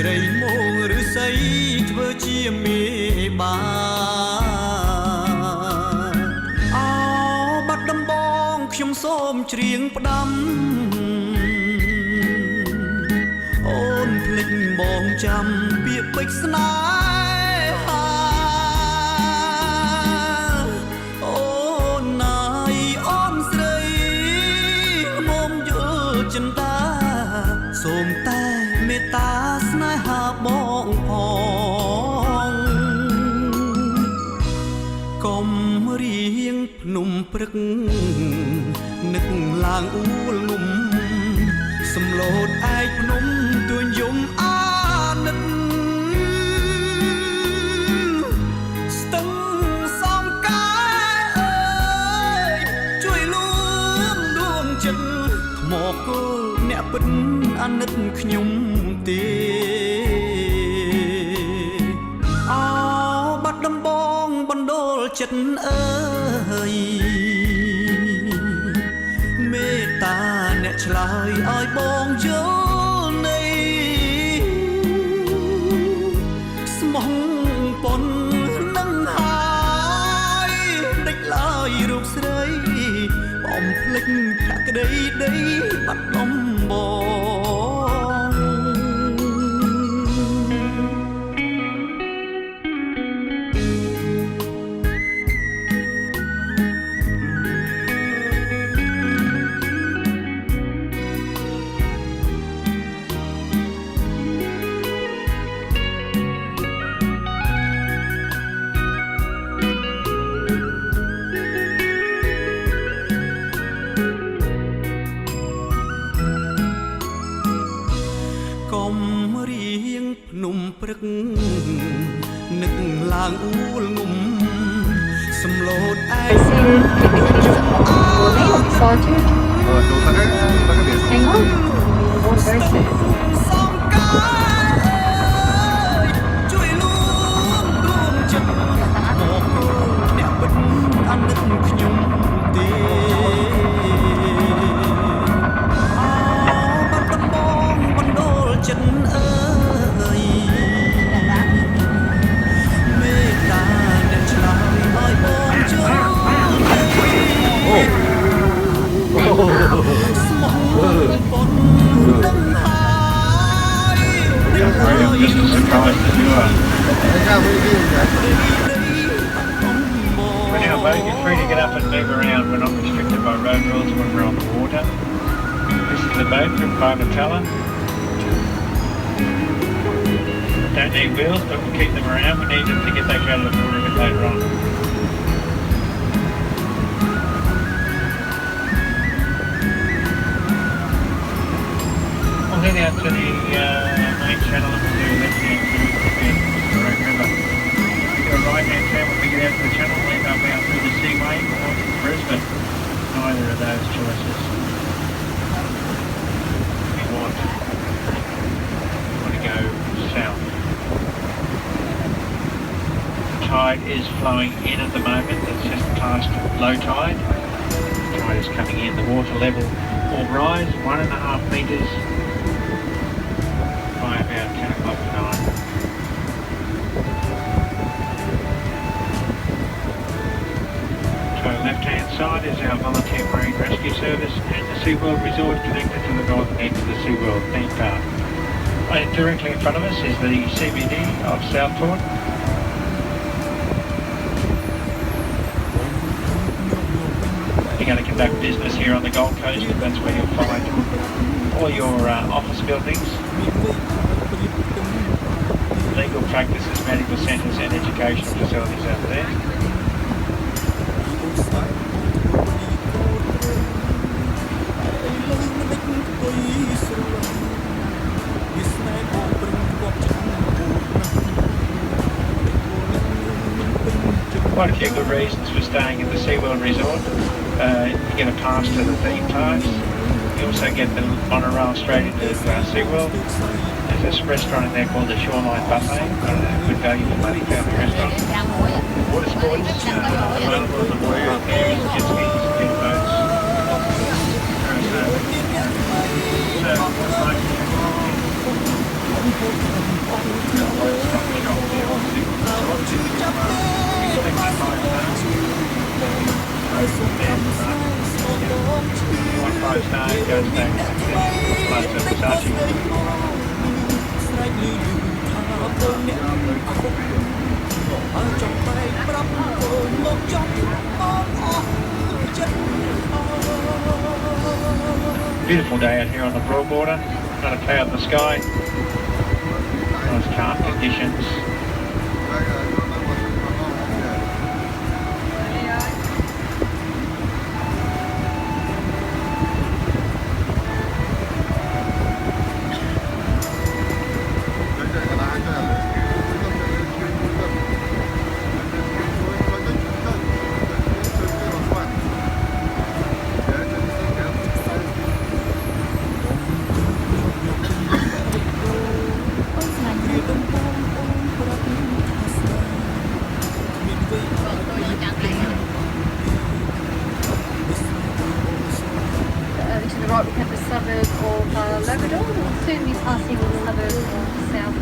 ជ្រៃមកឬស័យធ្វើជាមេបាអោបាត់ដំបងខ្ញុំសូមច្រៀងផ្ដាំអូនភ្លេចបងចាំពាក្យពេចន៍ស្នេហាអូនណាយអូនស្រីមុំយល់ចិន្តាសូមតែមេត្តាស្នេហាបងផងកុំរៀងភ្នំព្រឹកនឹកឡើងអួលងំសំឡូតឯកភ្នំទួញយំអាណិតស្ទឹងសំកាយអើយជួយលួងដួងចិត្តមកគល់អ្នកពិតអាណិតខ្ញុំទេអោបាត់ដំបងបណ្ដូលចិត្តអើយមេត្តាអ្នកឆ្លើយឲ្យបងយល់នៃស្មោះប៉ុននឹងហើយដេចឡើយរូបស្រីបំភ្លេចភក្តីដីបាត់ដំបងកុំរៀងភ្នំព្រឹកនឹកឡើងអួលងំសំឡូតឯក Sorted. Hang on. One version. សំកាយជួយលួងដួងចិត្តមកអ្នកពិតអាណិតខ្ញុំទេអោបាត់ដំបងបណ្ដូលចិត្តអើយមេត្តាអ្នកឆ្លើយឲ្យបងជួយស្មោះប៉ុននឹងហើយដេចឡើយ Just as surprised as you are. We're now boat, you're free to get up and move around. We're not restricted by road rules when we're on the water. This is the boat from Parvatala. Don't need wheels, but we'll keep them around. We need them to get back out of the water a bit later on. We'll head out to the main channel and we'll do a left-hand turn to the Road River. We'll do a right-hand turn when we get out to the channel, we'll end up out through the Seaway or Brisbane. Neither of those choices. We want to go south. The tide is flowing in at the moment, it's just past low tide. The tide is coming in, the water level will rise 1.5 metres by about 10 o'clock tonight. To our left-hand side is our volunteer marine rescue service and the SeaWorld Resort connected to the northern end of the SeaWorld theme park. Right directly in front of us is the CBD of Southport. You're going to conduct business here on the Gold Coast, and that's where you'll find all your office buildings, legal practices, medical centres and educational facilities over there. Quite a few good reasons for staying at the SeaWorld Resort. You get a pass to the theme parks. You also get the monorail straight into SeaWorld. There's a restaurant in there called the Shoreline Buffet. Good value for money family restaurant. Water sports available on the water park there. Jet skis, jet boats. So, 5 star goes back to Versace. ស្រែកលឺថាបងអ្នកបើចង់បែកប្រាប់កូនមកចង់បងអស់ចិត្ត Beautiful day out here on the Broadwater. Not a cloud in the sky. Nice calm conditions. To the right we have the suburb of Labrador, we'll soon be passing the suburb of South.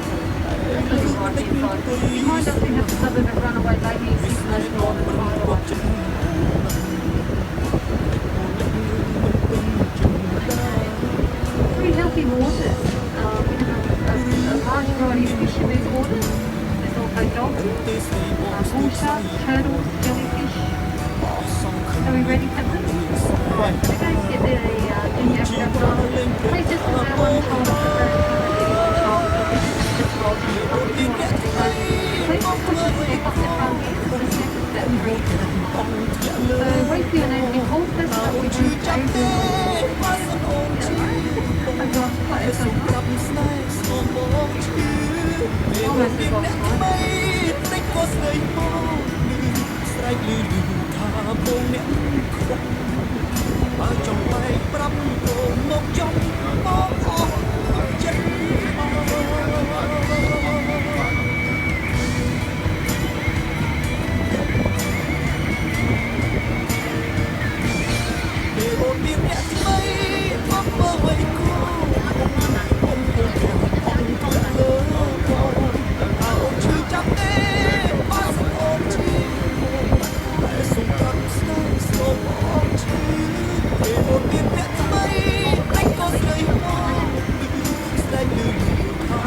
Behind us we have the suburb of Runaway Ladies, just north of Very healthy waters. We have a large variety of fish in these waters. There's also dolphins, bull sharks, turtles, jellyfish. Are we ready, Captain? Right, we're going to get the junior Africa. Please just allow one child to just roll to the top if you want to do that. Please just push the step up the front here, the step is that big. So wait for your name to be called first up, we do I've got quite a few. Almost as well, right? បើចង់បែកប្រាប់កូនមកចង់បងអស់ចិត្តពេលអូនមានអ្នកថ្មីអត់មើលໄວគូអូនគង់ទាំងអស់ទៅលើអូនឈឺចាប់ទេបើសិនអូនឈឺតែសុំកាត់ស្នេហ៍សូមអរឈឺ អូនមានអ្នកថ្មីតែក៏ស្រីមកស្ដាយលឺថា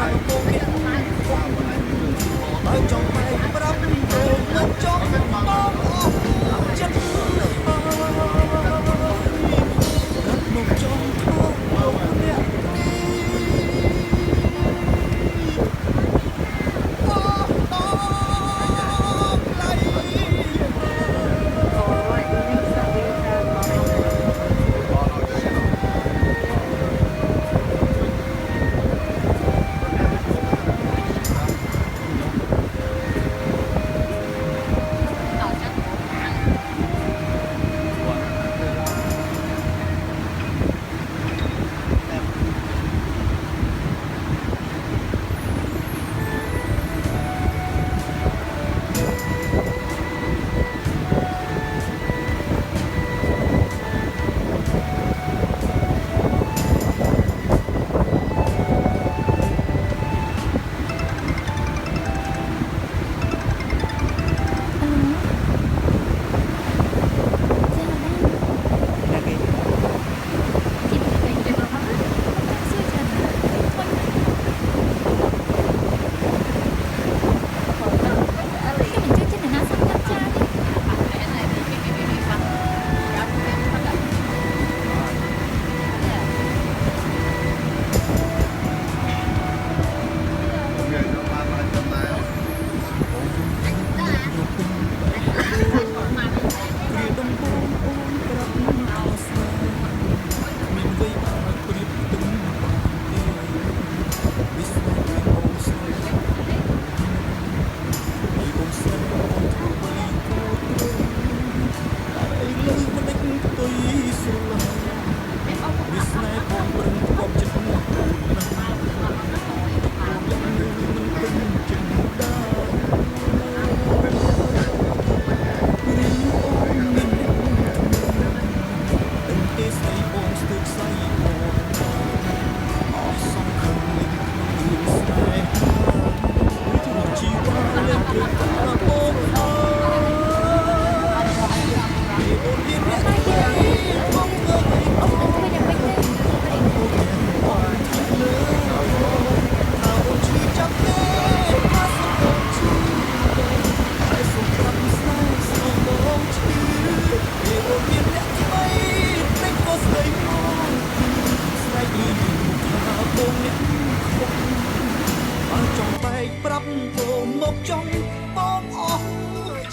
ប្រាប់អូនមកចង់បងអស់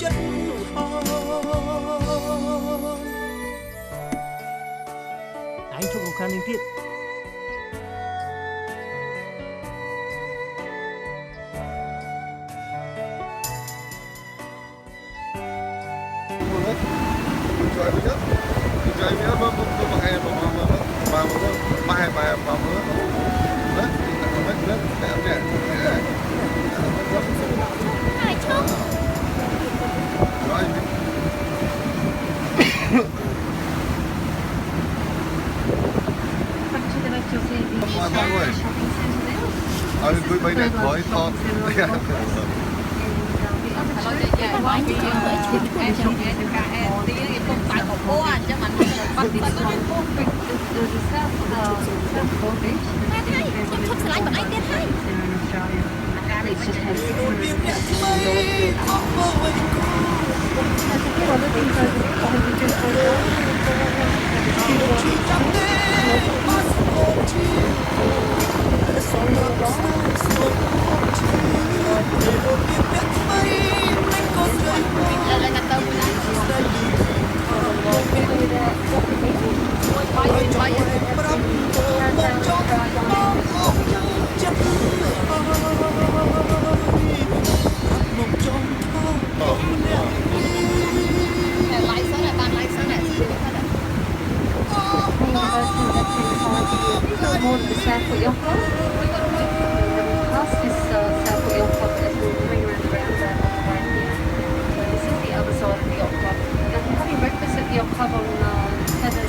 ចិត្តហើយឯងជុំខាងនេះទៀតTôi bây giờ khói thon.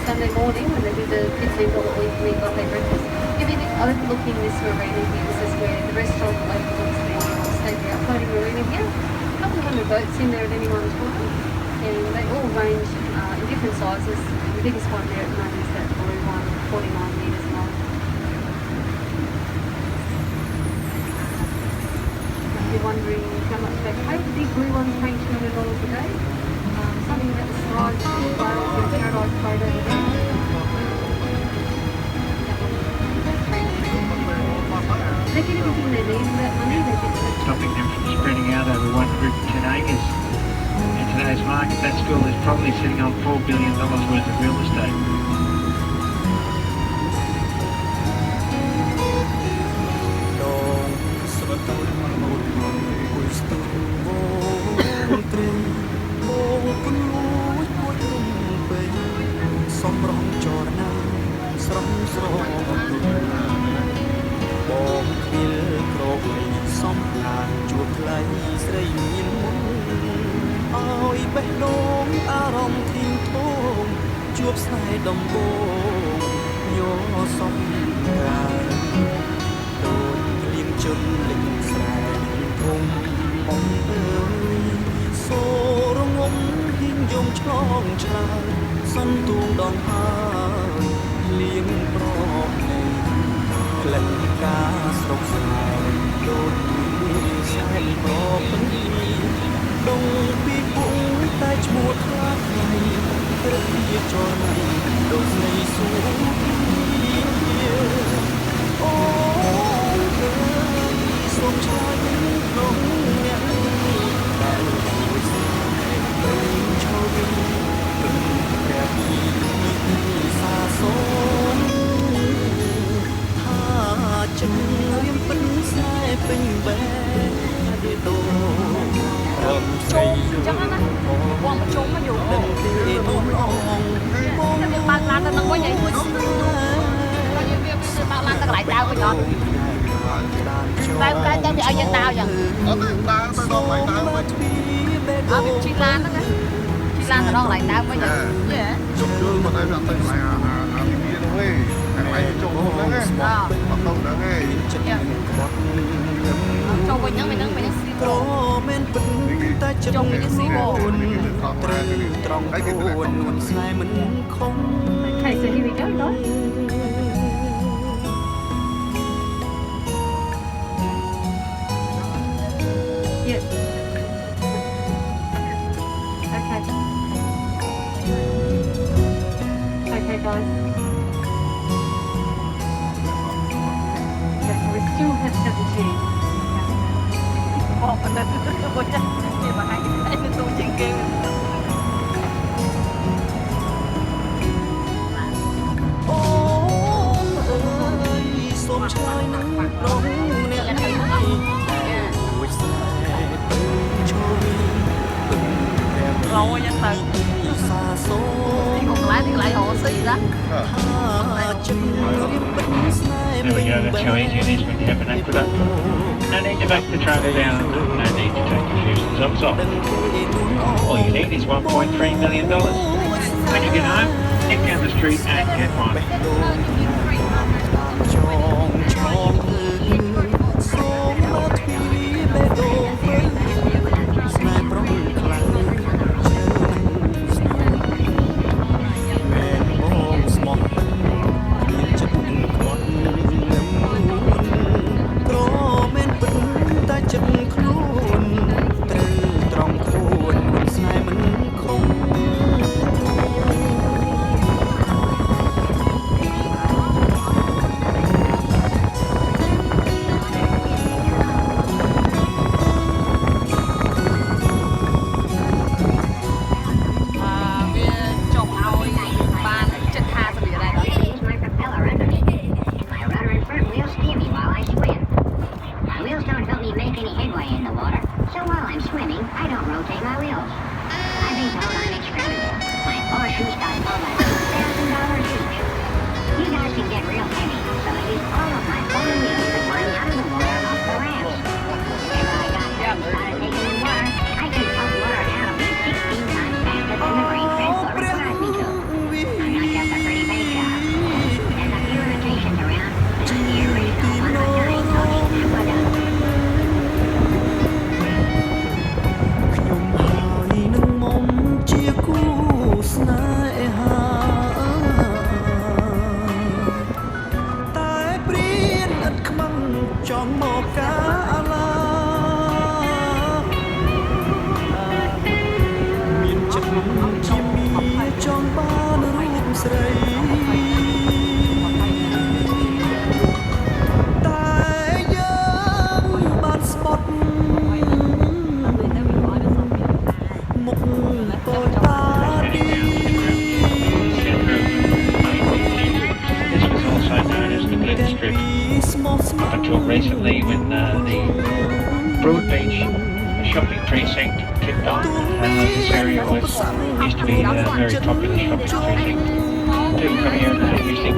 Sunday morning when they do the $15 weekly buffet breakfast. If you overlooking this marina here, this is where the restaurant overlooks the state floating marina here. A couple of hundred boats in there at any one time, and they all range in different sizes. The biggest one there at the moment is that blue one, 49 metres long. If you're wondering how much they pay, the big blue one's paying $200 a day. Something about the slides, whales and paradise boat over there. They get everything they need for that money. They get Stopping them from spreading out over 110 acres. In today's market, that school is probably sitting on $4 billion worth of real estate. Okay, so here we go, guys. Yep. Okay. Okay, guys. Okay, so we still have 17. អូនអើយសូមឆ្លើយនឹងប្រុសអ្នកនេះរួចស្រែទៅឈរពឹងព្រះរយទៅសាសូ There we go, that's how easy it is when you have an aqueduct. No need to back the truck down, no need to take the fuses off. All you need is $1.3 million. When you get home, head down the street and get one. ចងឆ្លងសូមមកទ្វីបេះដូងស្នេហ៍ប្រុសខ្លាំងជើងស្នេហ៍មែនបងស្មោះមានចិត្តខ្វាត់ងឹមក្រមែនពិតតែចិត្តខ្លួនត្រូវត្រង់ខ្លួនស្នេហ៍មិនខំ ចង់មកកាឡាមានចិត្តជាមីចង់បានរូបស្រីតែយើងបានស្បត់មុខតូចតាឌី Up until recently when the Broadbeach shopping precinct kicked off, this area used to be a very popular shopping precinct. People come here and usually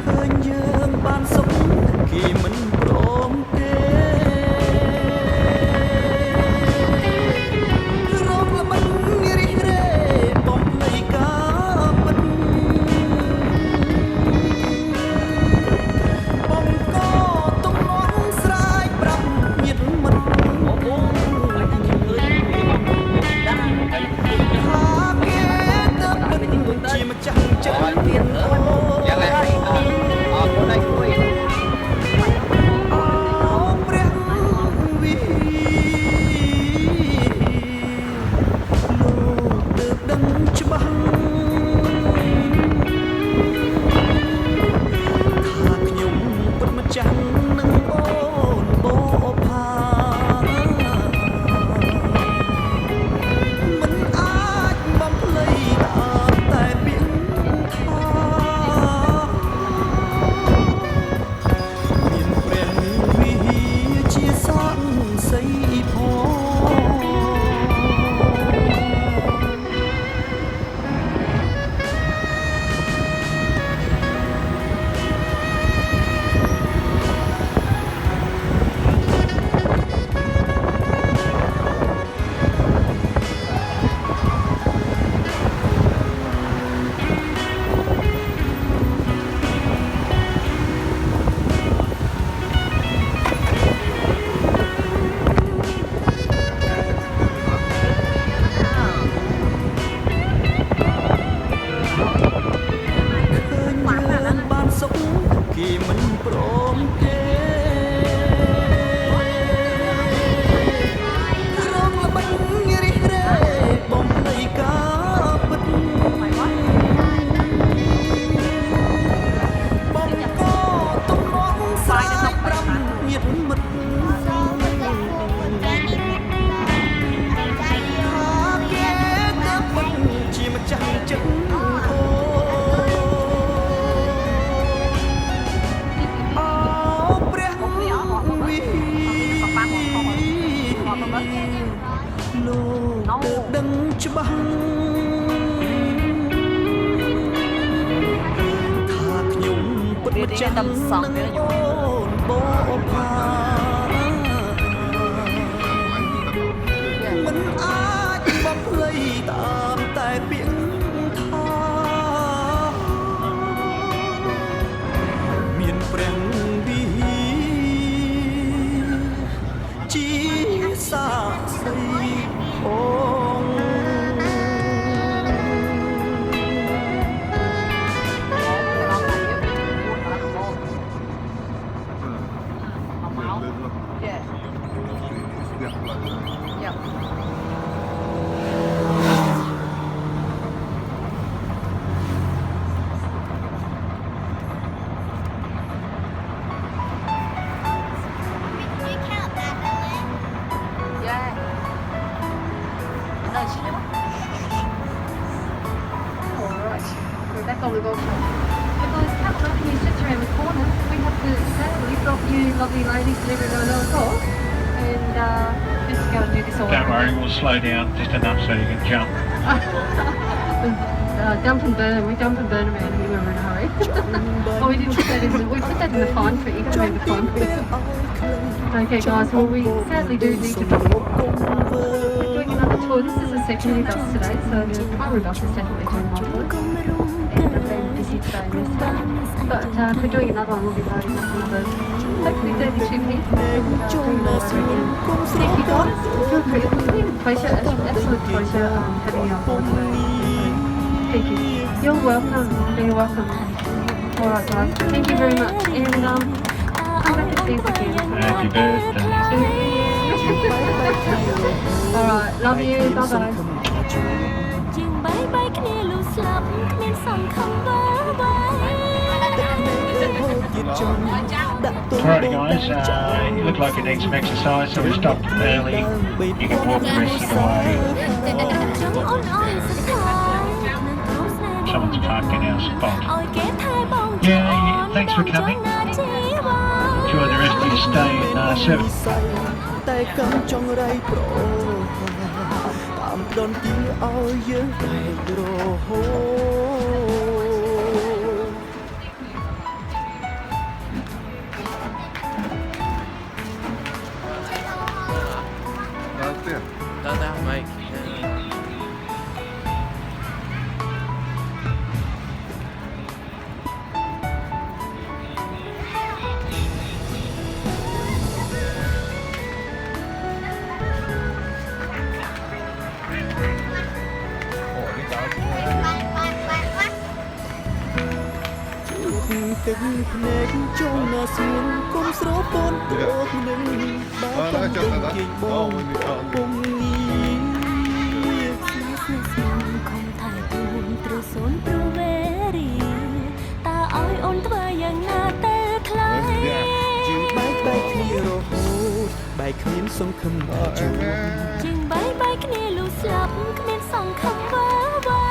Hãy subscribe cho kênh Ghiền Mì Gõ để không bỏ lỡ ចាំនឹងអូនបោផាមិនអាចបំភ្លៃតាមតែពាក្យថាមានព្រះវិហារជាសាក្សីផងBack on the golf club. Because how can you sit around the corner? We have to say we've got you lovely ladies to leave everyone else off and just go and do this all Don't over. worry, we'll slow down just enough so you can jump. Dump and burn. We dump and burn around here when we're in a hurry. Oh, we did put that in. We put that in the fine print. You got to read the fine print. Okay, guys. Well, we sadly do need to. We're doing another tour. This is a secondary bus today, so the primary bus is definitely doing my tour. And I've been busy today and yesterday. But if we're doing another one, we'll be loading up another, hopefully 32 people. Thank you guys. It's been a pleasure, absolute pleasure having you on board today. Thank you. You're welcome. You're welcome. All right, guys. Thank you very much. And come back and see us again. Happy birthday. All right. Love you. Bye-bye. យើងបាយបាយគ្នាលុះស្លាប់គ្មានសង្ឃឹមអ្វី Alrighty guys, you look like you need some exercise, so we stopped early. You can walk the rest of the way. ចង់អូនអន់សុខហើយនឹងគ្រូស្នេហ៍ Someone's parked in our spot. ឲ្យគេថែបង Yeah, thanks for coming. Enjoy the rest of your stay in service. តែកំចង់រៃប្រតាមដនទីឲ្យយើងបែករហូត That mic.ទឹកភ្នែកចង់ណាសួនគុំស្រពន់ទោះនឹងបើកំពុងជិះបងពុំនេះស្នេហ៍ស្នេហ៍ខំថែទូនត្រសូនព្រូវេរីតើឲ្យអូនធ្វើយ៉ាងណាទៅថ្លៃយើងបែកគ្នារហូតបែកគ្មានសង្ឃឹមថាជួបយើងបែកគ្នាលុះស្លាប់គ្មានសង្ឃឹមអ្វី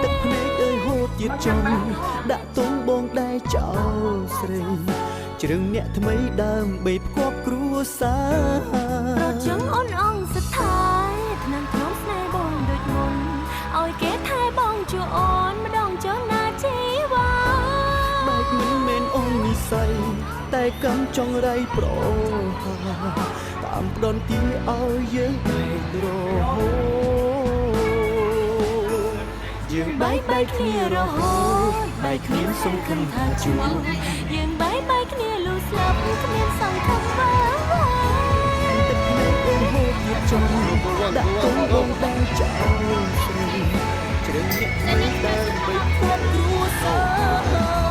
ទឹកភ្នែកអើយហូតទៀតចំដាក់ទងបងដែរចោលស្រីជ្រឹងអ្នកថ្មីដើមបីផ្គប់គ្រួសារប្រជឹងអូនអងស្ថាយថ្នាំធ្នមស្នេហ៍បងដូចមុនឲ្យគេថែបងជួអូនម្ដងចុះណាជីវ៉ាបែកមិនមែនអូននិស័យតែកំចង់រៃប្រតាមដនទីឲ្យយើងបែករហូតយើងបែកគ្នារហូតបែកគ្មានសង្ឃឹមថាជួបយើងបែកគ្នាលុះស្លាប់គ្មានសង្ឃឹមអ្វីទឹកភ្នែកអូនហូតទៀតចង់ដាក់ទងបងបែកចោលស្រីជ្រឹងអ្នកថ្មីដើមបីផ្គប់គ្រួសារ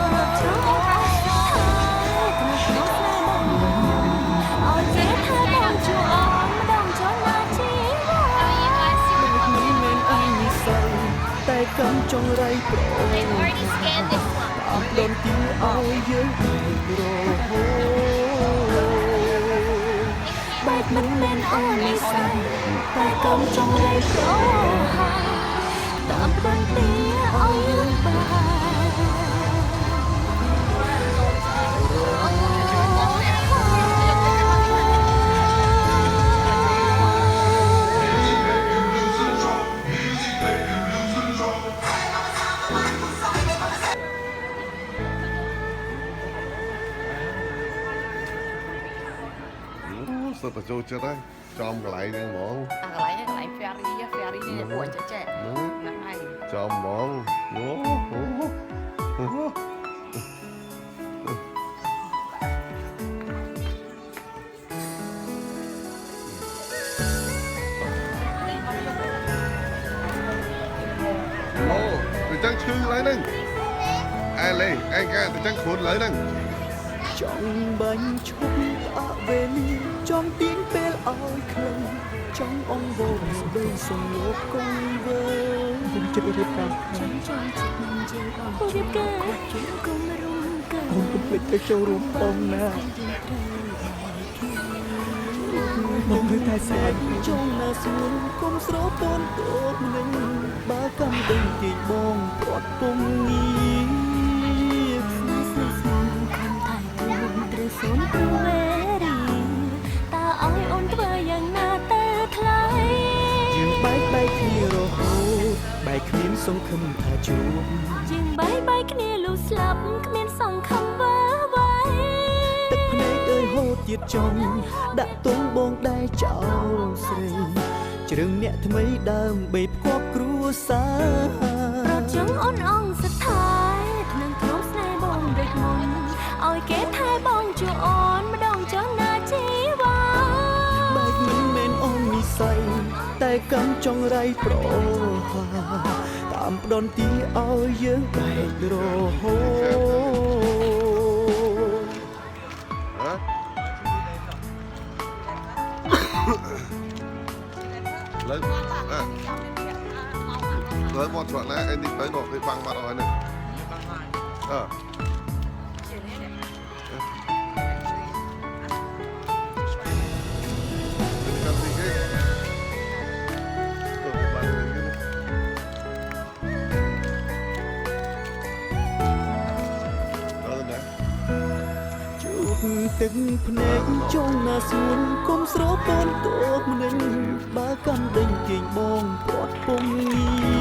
កំចង់រៃប្រតាមដនទីឲ្យយើងបែករហូតបែកមិនមែនអូននិស័យតែកំចង់រៃប្រតាមដនទីឲ្យយើងបែក All សុទ្ធតែចូលចិត្តហើយចំកន្លែងហ្នឹងហ្មងអាកន្លែងហ្វេរីនេះពួកចេះហ្នឹងហើយចំហ្មងទៅចឹងឈឺឡើយហ្នឹងអែលេអែកាទៅចឹងខ្លួនឡើយហ្នឹងចង់បាញ់ឈប់អវេលាចង់ទៀងពេលឲ្យខ្លីចង់អងវងស្ដីសងលោកកូនវើខ្ញុំជិតរៀបការចង់ចិត្តមិនជឿបងរៀបការគុំរុំកើអូនគំភ្លេចទៅចូលរួមបងណាមកទៅតែស្អាតចង់ណាសួនគុំស្រពូនតូននឹងបើកំដេញទីបងព្រាត់ពុំងាសូនព្រោះវេរីតើឲ្យអូនធ្វើយ៉ាងណាទៅថ្លៃយើងបែកគ្នារហូតបែកគ្មានសង្ឃឹមថាជួបយើងបែកគ្នាលុះស្លាប់គ្មានសង្ឃឹមវើវ៉ៃទឹកភ្នែកអើយហូតទៀតចង់ដាក់ទងបងដែរចោលស្រីជ្រឹងអ្នកថ្មីដើមបីផ្គប់គ្រួសារប្រត់ចឹងអូនអងស្ថាយនឹងក្រុមស្នេហ៍បងដូចមុនឲ្យគេថែបងជួអូនម្ដងចង់ណាជីវ៉ាបែកមិនមែនអូននិស័យតែកំចង់រៃប្រហាតាមផ្ដន់ទីឲ្យយើងបែករហូតលើមកឆ្លាក់ណាអីនេះទៅនោះគេបាំងបាត់ហើយនេះទឹកភ្នែកចង់ណាសួនគុំស្រពូនតូបនឹងបើកំដេញគេងបងព្រាត់ពុំងា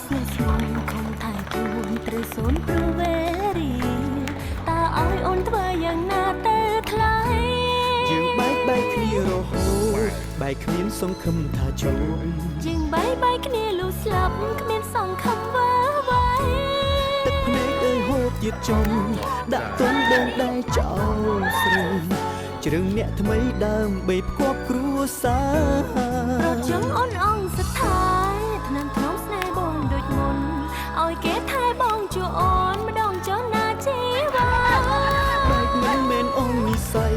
ស្នេហ៍ខំថែខ្លួនត្រូវសូនព្រោះវេរីតើឲ្យអូនធ្វើយ៉ាងណាទៅថ្លៃយើងបែកគ្នារហូតបែកគ្មានសង្ឃឹមថាជួបយើងបែកគ្នាលុះស្លាប់គ្មានសង្ឃឹមវើវ៉ៃទឹកភ្នែកអើយហូតទៀតចង់ដាក់ទងបងដែរចោលស្រីជ្រឹងអ្នកថ្មីដើមបីផ្គប់គ្រួសារប្រត់ចឹងអូនអងស្ថាយថ្នាំថ្នមស្នេហ៍បងដូចមុនឲ្យគេថែបងជួអូនម្ដងចង់ណាជីវ៉ាបែកមិនមែនអូននិស័យ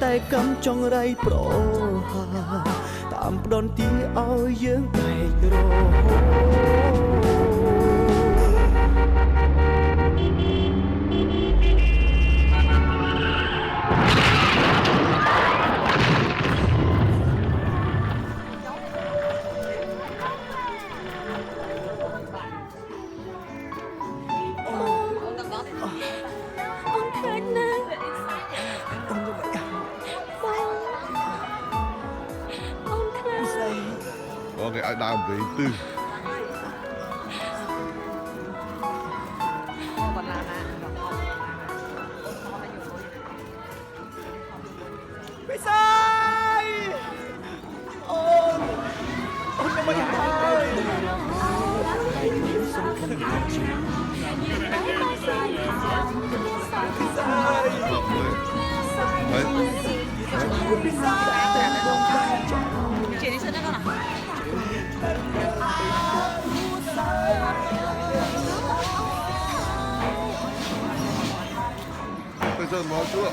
តែកំចង់រៃប្រហាតាមផ្ដន់ទីឲ្យយើងបែករហូគេឲ្យដើមវិញទិសបិសាយអូនទៅមកហើយសំខាន់ណាស់ជាបិសាយជានេះសិនណាកូនទៅចូលមកជួ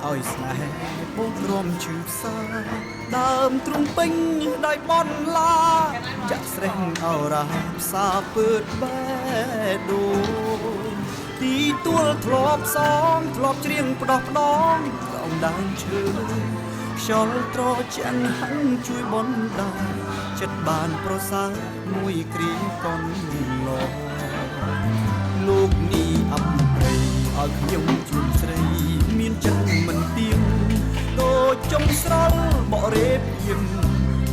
ឲ្យស្នេហ៍បងរំជឿផ្សាដើមទ្រូងពេញដោយបនឡាចាក់ស្រេះអរ៉ាផ្សាពើតបែដូទីទួលធ្លាប់សងធ្លាប់ច្រៀងផ្ដោះផ្ដងក្រោមដើមឈើខ្យល់ត្រជាក់ហាំងជួយបនដា ចិត្តបានប្រសើរមួយគ្រាកូនឡលោកនេះអបព្រៃឲ្យខ្ញុំជួបស្រីមានចិត្តមិនទៀងដូចចុងស្រល់បរិបៀម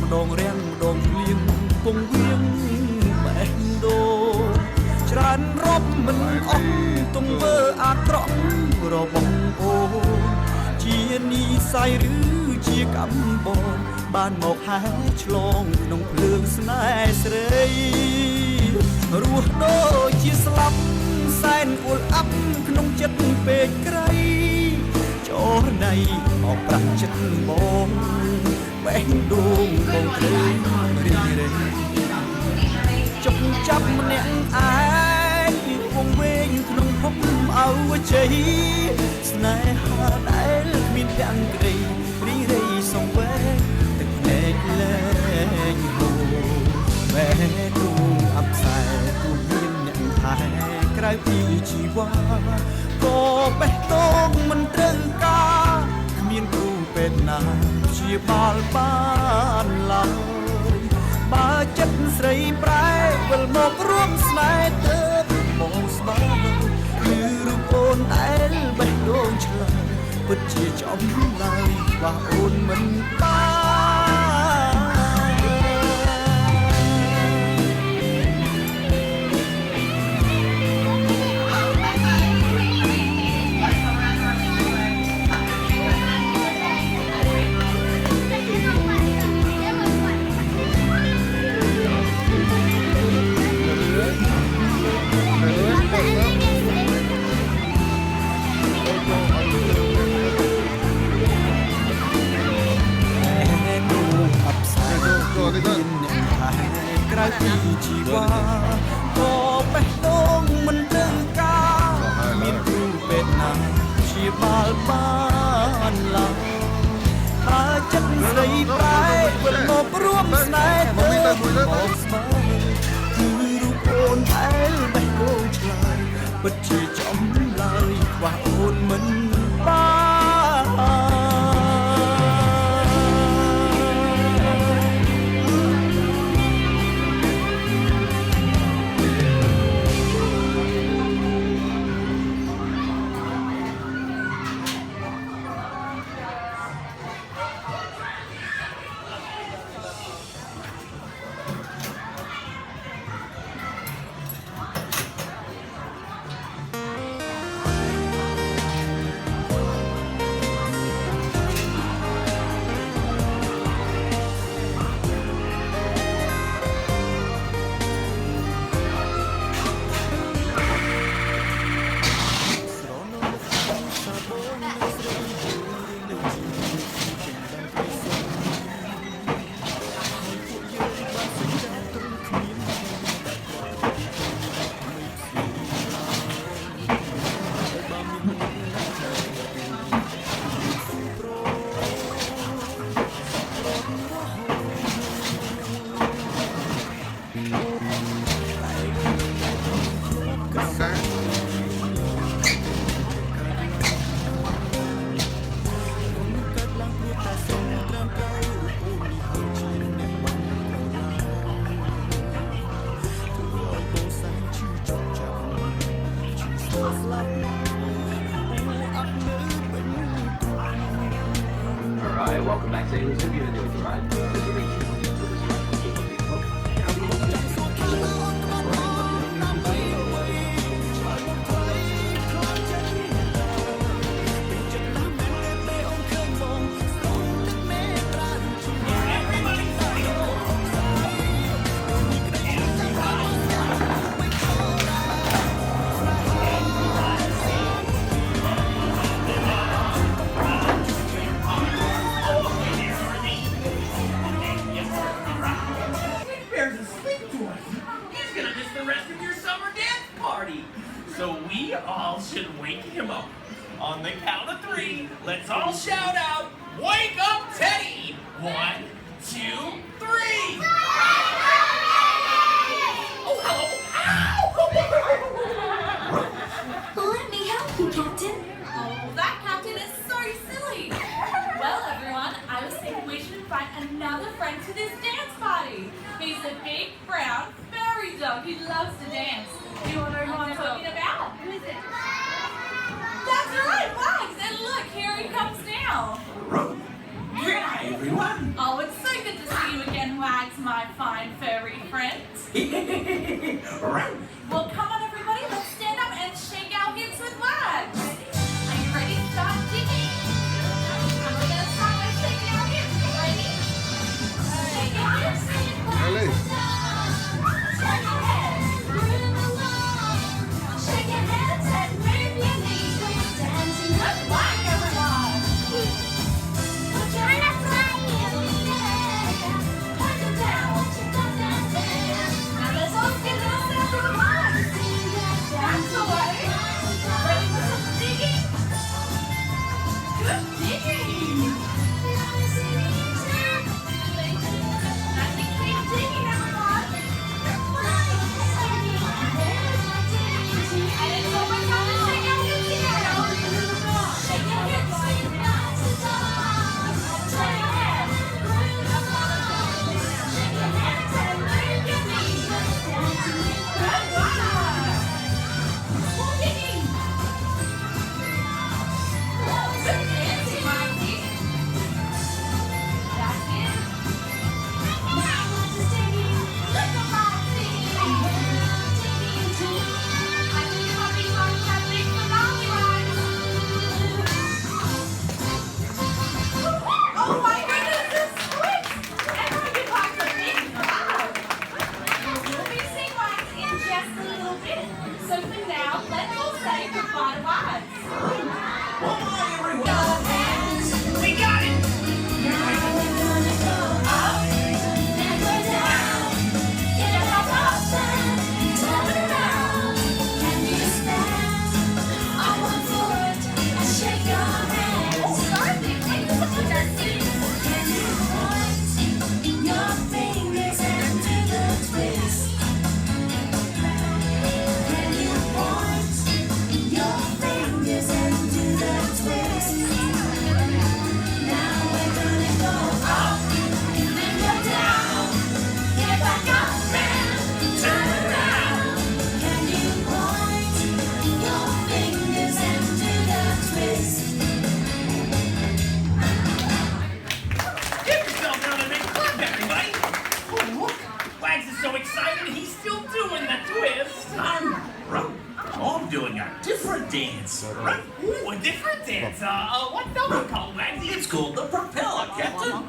ម្ដងរាំងម្ដងលៀងពងវៀងបេះដូងច្រើនរប់មិនអស់ទង្វើអាក្រក់របស់អូនជានិស័យឬជាកម្មបនបានមកហែឆ្លងក្នុងភ្លើងស្នេហ៍ស្រីរស់ដូចជាស្លាប់សែនអួលអាប់ក្នុងចិត្តពេកក្រៃចោរណៃអបប្រាក់ចិត្តបងបេះដូងបងត្រូវរីរេចុកចាប់ម្នាក់ឯងវងវែងក្នុងភពអៅជ័យស្នេហាដែលគ្មានទាំងក្តីរីរៃសងវែងទឹកភ្នែកលែងហូរវែទូអបខ្សែទូមានអ្នកថែក្រៅពីជីវ៉ាក៏បេះដូងមិនត្រូវការគ្មានគ្រូពេទ្យណាព្យាបាលបានឡើយបើចិត្តស្រីប្រែវិលមករួមស្នេហ៍ទៅមកស្បើគឺរូបអូនដែលបេះដូងឆ្លើយពិតជាចំឡើយបើអូនមិនបានក្រៅពីជីវ៉ាក៏បេះដូងមិនត្រូវការមានគ្រូពេទ្យណាព្យាបាលបានឡើយបើចិត្តស្រីប្រែវិលមករួមស្នេហ៍ទៅមកស្មើគឺរូបអូនដែលបេះដូងឆ្លើយពិតជាចំឡើយខ្វះអូនមិនបានWelcome back to AUS. Hope you enjoyed the ride. So we all should wake him up. On the count of 3, let's all shout out, "Wake up, Teddy!" 1, 2, 3. Oh, hello. Ow! Let me help you, Captain. Oh, that captain is so silly. Well, everyone, I was thinking we should invite another friend to this dance party. He loves to dance. Do you want to know who I'm talking about? Who is it? That's right, Wags. And look, here he comes now. Hi, everyone. Oh, it's so good to see you again, Wags, my fine furry friend. Right. Well, come on, everybody. Let's stand up and shake our hips with Wags. Are you ready to start digging? And we're going to start by shaking our hips. Ready? Shake your hips. Ellie. Shake your head. Shake your hands and move your knees. We're dancing good like everyone. Put your hands up in the air. Point them down. Now let's all give it a step for the Wags. Dance away. Ready for some digging? Good digging. Nice and keep digging, everyone. And it's almost time to shake our hips again. Shake your hips. Turn your head. Shake your hands and move your knees. Good work. More digging. Good dancing, Mikey. That's it. Now we're just digging. Look at Mikey. Digging too. I think it might be time for that big finale ride. Oh my goodness, it's split! Everyone get back to me. We'll be seeing Wags in just a little bit. So for now, let's all say goodbye to Wags. Bye, everyone. We got it. Give yourself another big clap, everybody. Oh, look. Wags is so excited, he's still doing the twist. I'm doing a different dance. Right? Ooh, a different dance. What's that one called, Wagsy? It's called the propeller, Captain.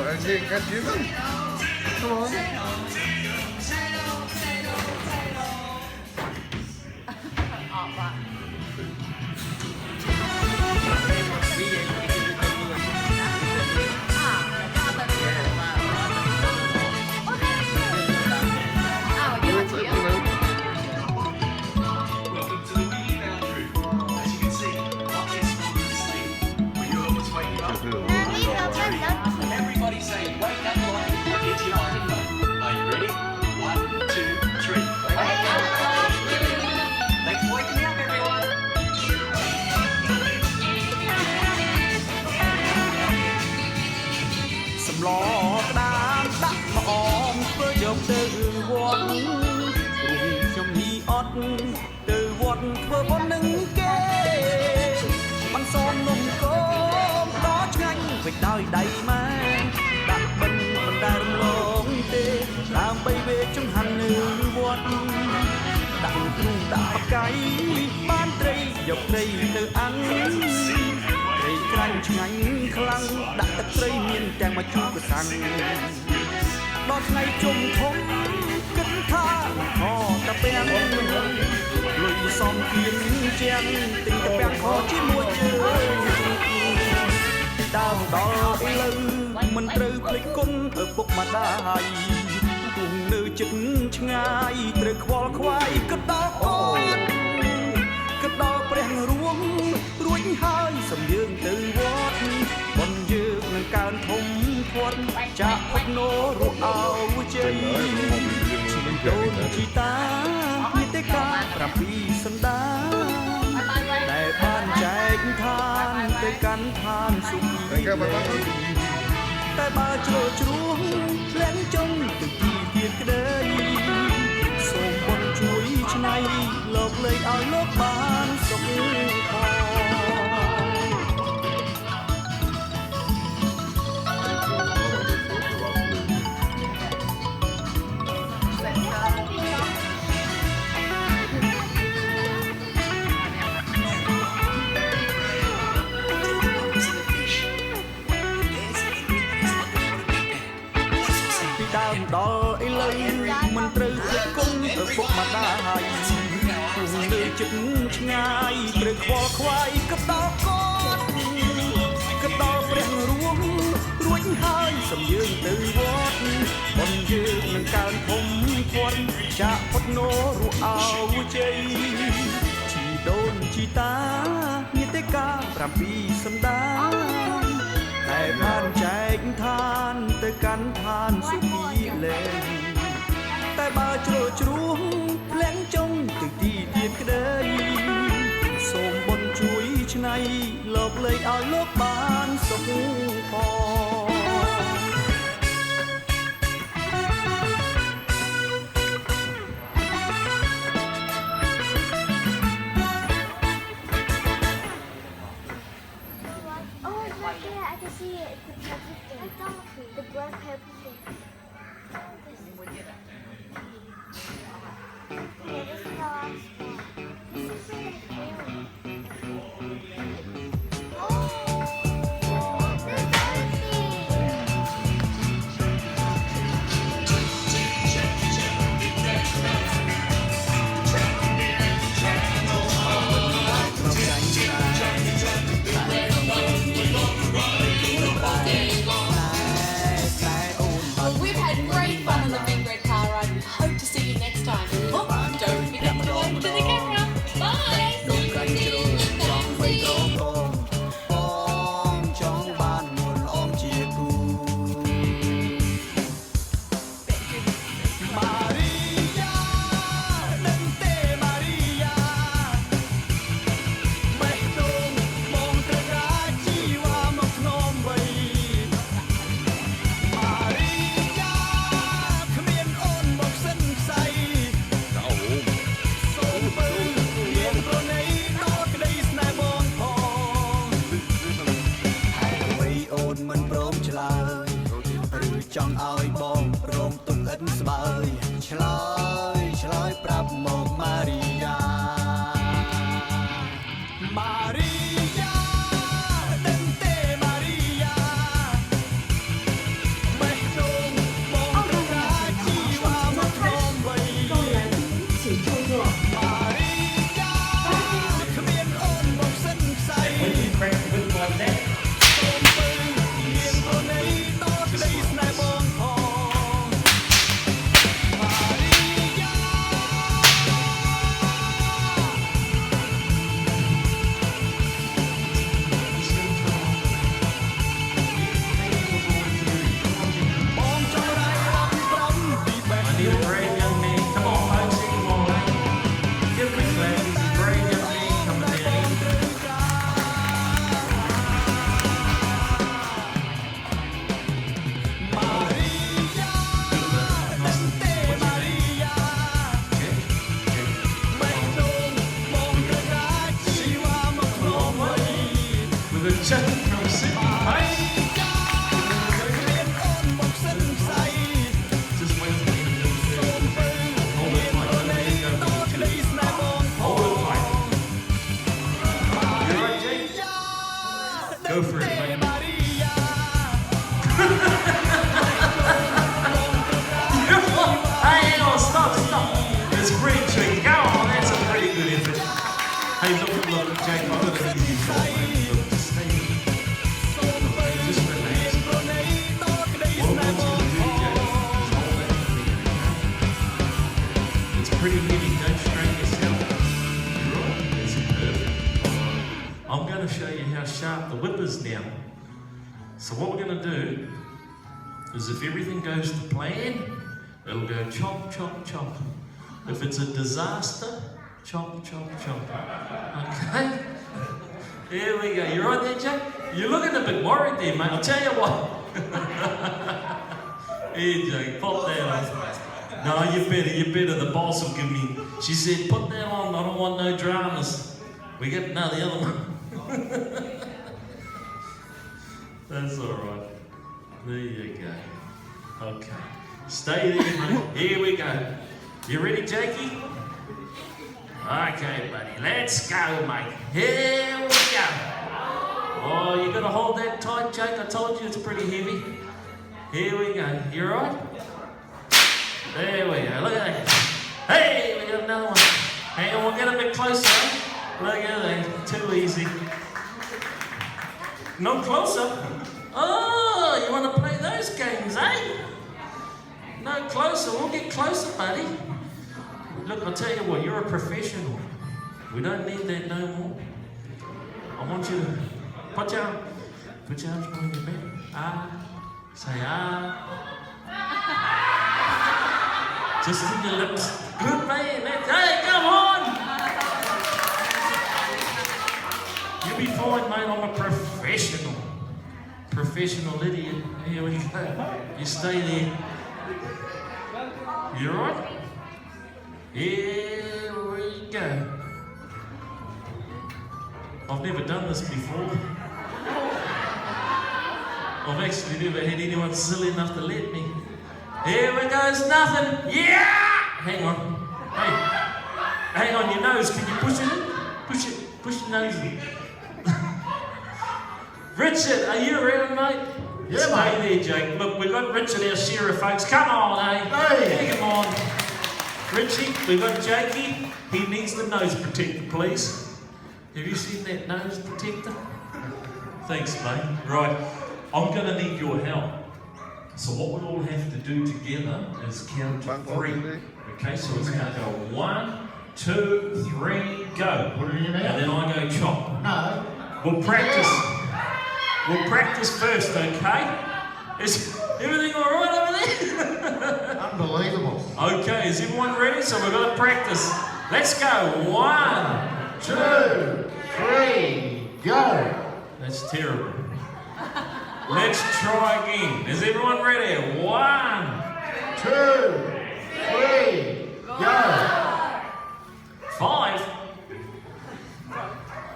Okay, can't you them? Come on. Welcome to the meeting boundary. As you can see, our guests want to sleep. Will you help us wake you up? Everybody say, wake up like into your microphone. Are you ready? 1, 2, 3. Wake up. Thanks for waking me up, everyone. សម្លក្តាមដាក់មកអមធ្វើយកទៅវត្តព្រោះខ្ញុំញីអត់ទៅវត្តធ្វើបុណ្យនឹងគេមិនសមនំកូនដ៏ឆ្ងាញ់វិចដោយដៃម៉ែដាក់បិណ្ឌមិនដែលរំលងទេដើម្បីវេចង្ហាន់នៅវត្តដាក់គ្រូដាក់បកាយបានត្រីយកត្រីទៅអាំងត្រីក្រាញ់ឆ្ងាញ់ខ្លាំងដាក់ទឹកត្រីមានទាំងមកជូរកសាំងដល់ថ្ងៃជុំធំគិតថាខតាពាំងលុយសំគៀនជាងទិញតាពាំងខជាមួយជើងដើរដល់ឥឡូវមិនត្រូវភ្លេចគុណឪពុកម្ដាយគង់នៅចិត្តឆ្ងាយត្រូវខ្វល់ខ្វាយគិតដល់កូនគិតដល់ព្រះរួមរួចហើយសំយើងទៅវត្តបុណ្យយើងនឹងកើនធំធាត់ចាក់ផុតនោរស់អោជ័យដូនជីតាមេតិកា7សន្តានដែលបានចែកឋានទៅកាន់ឋានសុខីតែបើជ្រោជ្រួងក្លែងចុងទៅទីទៀតក្ដីសូមបុណ្យជួយឆ្នៃលោកលេងឲ្យលោកបានសុខផង ដល់ឥឡូវមិនត្រូវភ្លេចគុណឪពុកម្ដាយគង់នៅចិត្តឆ្ងាយត្រូវខ្វល់ខ្វាយគិតដល់កូនគិតដល់ព្រះរួមរួចហើយសំយើងទៅវត្តបុណ្យយើងនឹងកើនធំធាត់ចាក់ផុតនោរស់អោជ័យជីដូនជីតាមេតិកា7សន្តានតែបានចែកឋានទៅកាន់ឋានសុខីលែងតែបើជ្រោជ្រួងផ្លែងចុងទៅទីទៀតក្ដីសូមបុណ្យជួយឆ្នៃលោកលេងឲ្យលោកបានសុខផង I can see it. It's the black purple thing. Yeah, this is the last one. This is for the fairy. Oh, the Well, we've had great fun on the Big Red Car Ride. We hope to see you next time. Oh, don't forget to wave to the camera. Bye. With a check from Sydney, hey? Just wait for me to do it. Hold it tight. Don't let it go. Hold it tight. You alright, Jake? Go for it, mate. Hey, hang on, stop. It's great, Jake. Go on, that's a pretty good effort. Hey, look, Jake, I've got an easy call, mate. Look, just stay here. Just relax. What I want you to do, Jake, is hold that clear, okay? It's pretty heavy, don't strain yourself. You're right, that's perfect. Alright. I'm going to show you how sharp the whip is now. So what we're going to do is if everything goes to plan, it'll go chop, chop, chop. If it's a disaster, chop, chop, chop. Okay? Here we go. You're right there, Jake? You're looking a bit worried there, mate. I'll tell you what. Here, Jake, pop that on. No, you better. The boss will give me. She said, put that on. I don't want no dramas. We get the other one. That's all right. There you go. Okay. Stay there, mate. Here we go. You ready, Jakey? Okay, buddy. Let's go, mate. Here we go. Oh, you gotta hold that tight, Jake. I told you it's pretty heavy. Here we go. You alright? There we go. Look at that. Hey, we got another one. Hang on, we'll get a bit closer. Look at that. Too easy. No closer. Oh, you want to play those games, eh? No closer. We'll get closer, buddy. Look, I'll tell you what, you're a professional. We don't need that no more. I want you to put your arms behind your back. Ah. Say ah. Just in your lips. Good man. Hey, come on. You'll be fine, mate. I'm a professional. Professional idiot. Here we go. You stay there. You alright? Here we go. I've never done this before. I've actually never had anyone silly enough to let me. Here we go, it's nothing. Yeah! Hang on. Hey, hang on your nose. Can you push it in? Push your nose in. Richard, are you around, mate? Yeah, Stay mate. there, Jake. Look, we've got Richard, our sheriff, folks. Come on, eh? Hey. Yeah, come on. Richie, we've got Jakey. He needs the nose protector, please. Have you seen that nose protector? Thanks, mate. Right, I'm going to need your help. So what we all have to do together is count to 3. Okay, so it's going to go 1, 2, 3, go. What are you now? And then I go chop. No. We'll practice. We'll practice first, okay? Is everything all right over there? Unbelievable. Okay, is everyone ready? So we're going to practice. Let's go. 1, 2, 3, go. That's terrible. Let's try again. Is everyone ready? 1, 2, 3, go. 5.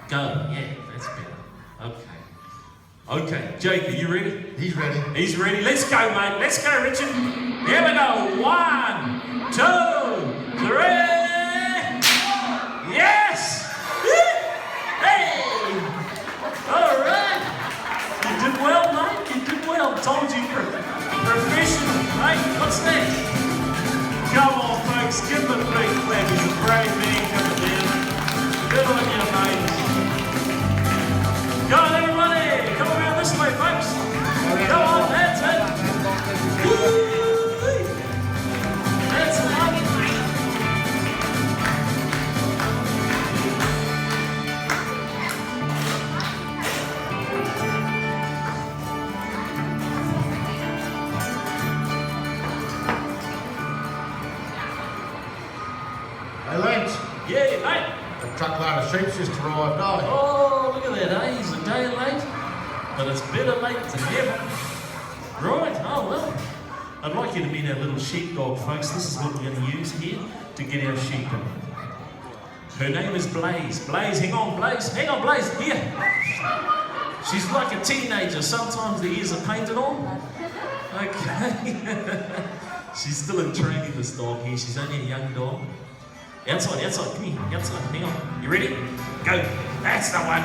Go. Yeah, that's better. Okay. Okay, Jake, are you ready? He's ready. He's ready. Let's go, mate. Let's go, Richard. Here we go. 1, 2, 3. Yes! Hey! All right. You did well, mate. You did well. Told you you're professional. Hey, what's that? Come on, folks. Give him a big clap. He's a brave man coming down. Good on you, mate. Go on, everybody. Come around this way, folks. Come on, that's it. Woo-wee. That's lovely. Hey, Lance. Yeah, mate. A truckload of sheep's just arrived, eh? Oh, look at that, eh? He's a day late, but it's better late than never. Right, oh well. I'd like you to meet our little sheepdog, folks. This is what we're going to use here to get our sheep in. Her name is Blaze. Blaze, hang on, Blaze. Hang on, Blaze. Here. She's like a teenager. Sometimes the ears are painted on. Okay. She's still in training, this dog here. She's only a young dog. Outside, outside. Come here. Outside. Hang on. You ready? Go. That's the one.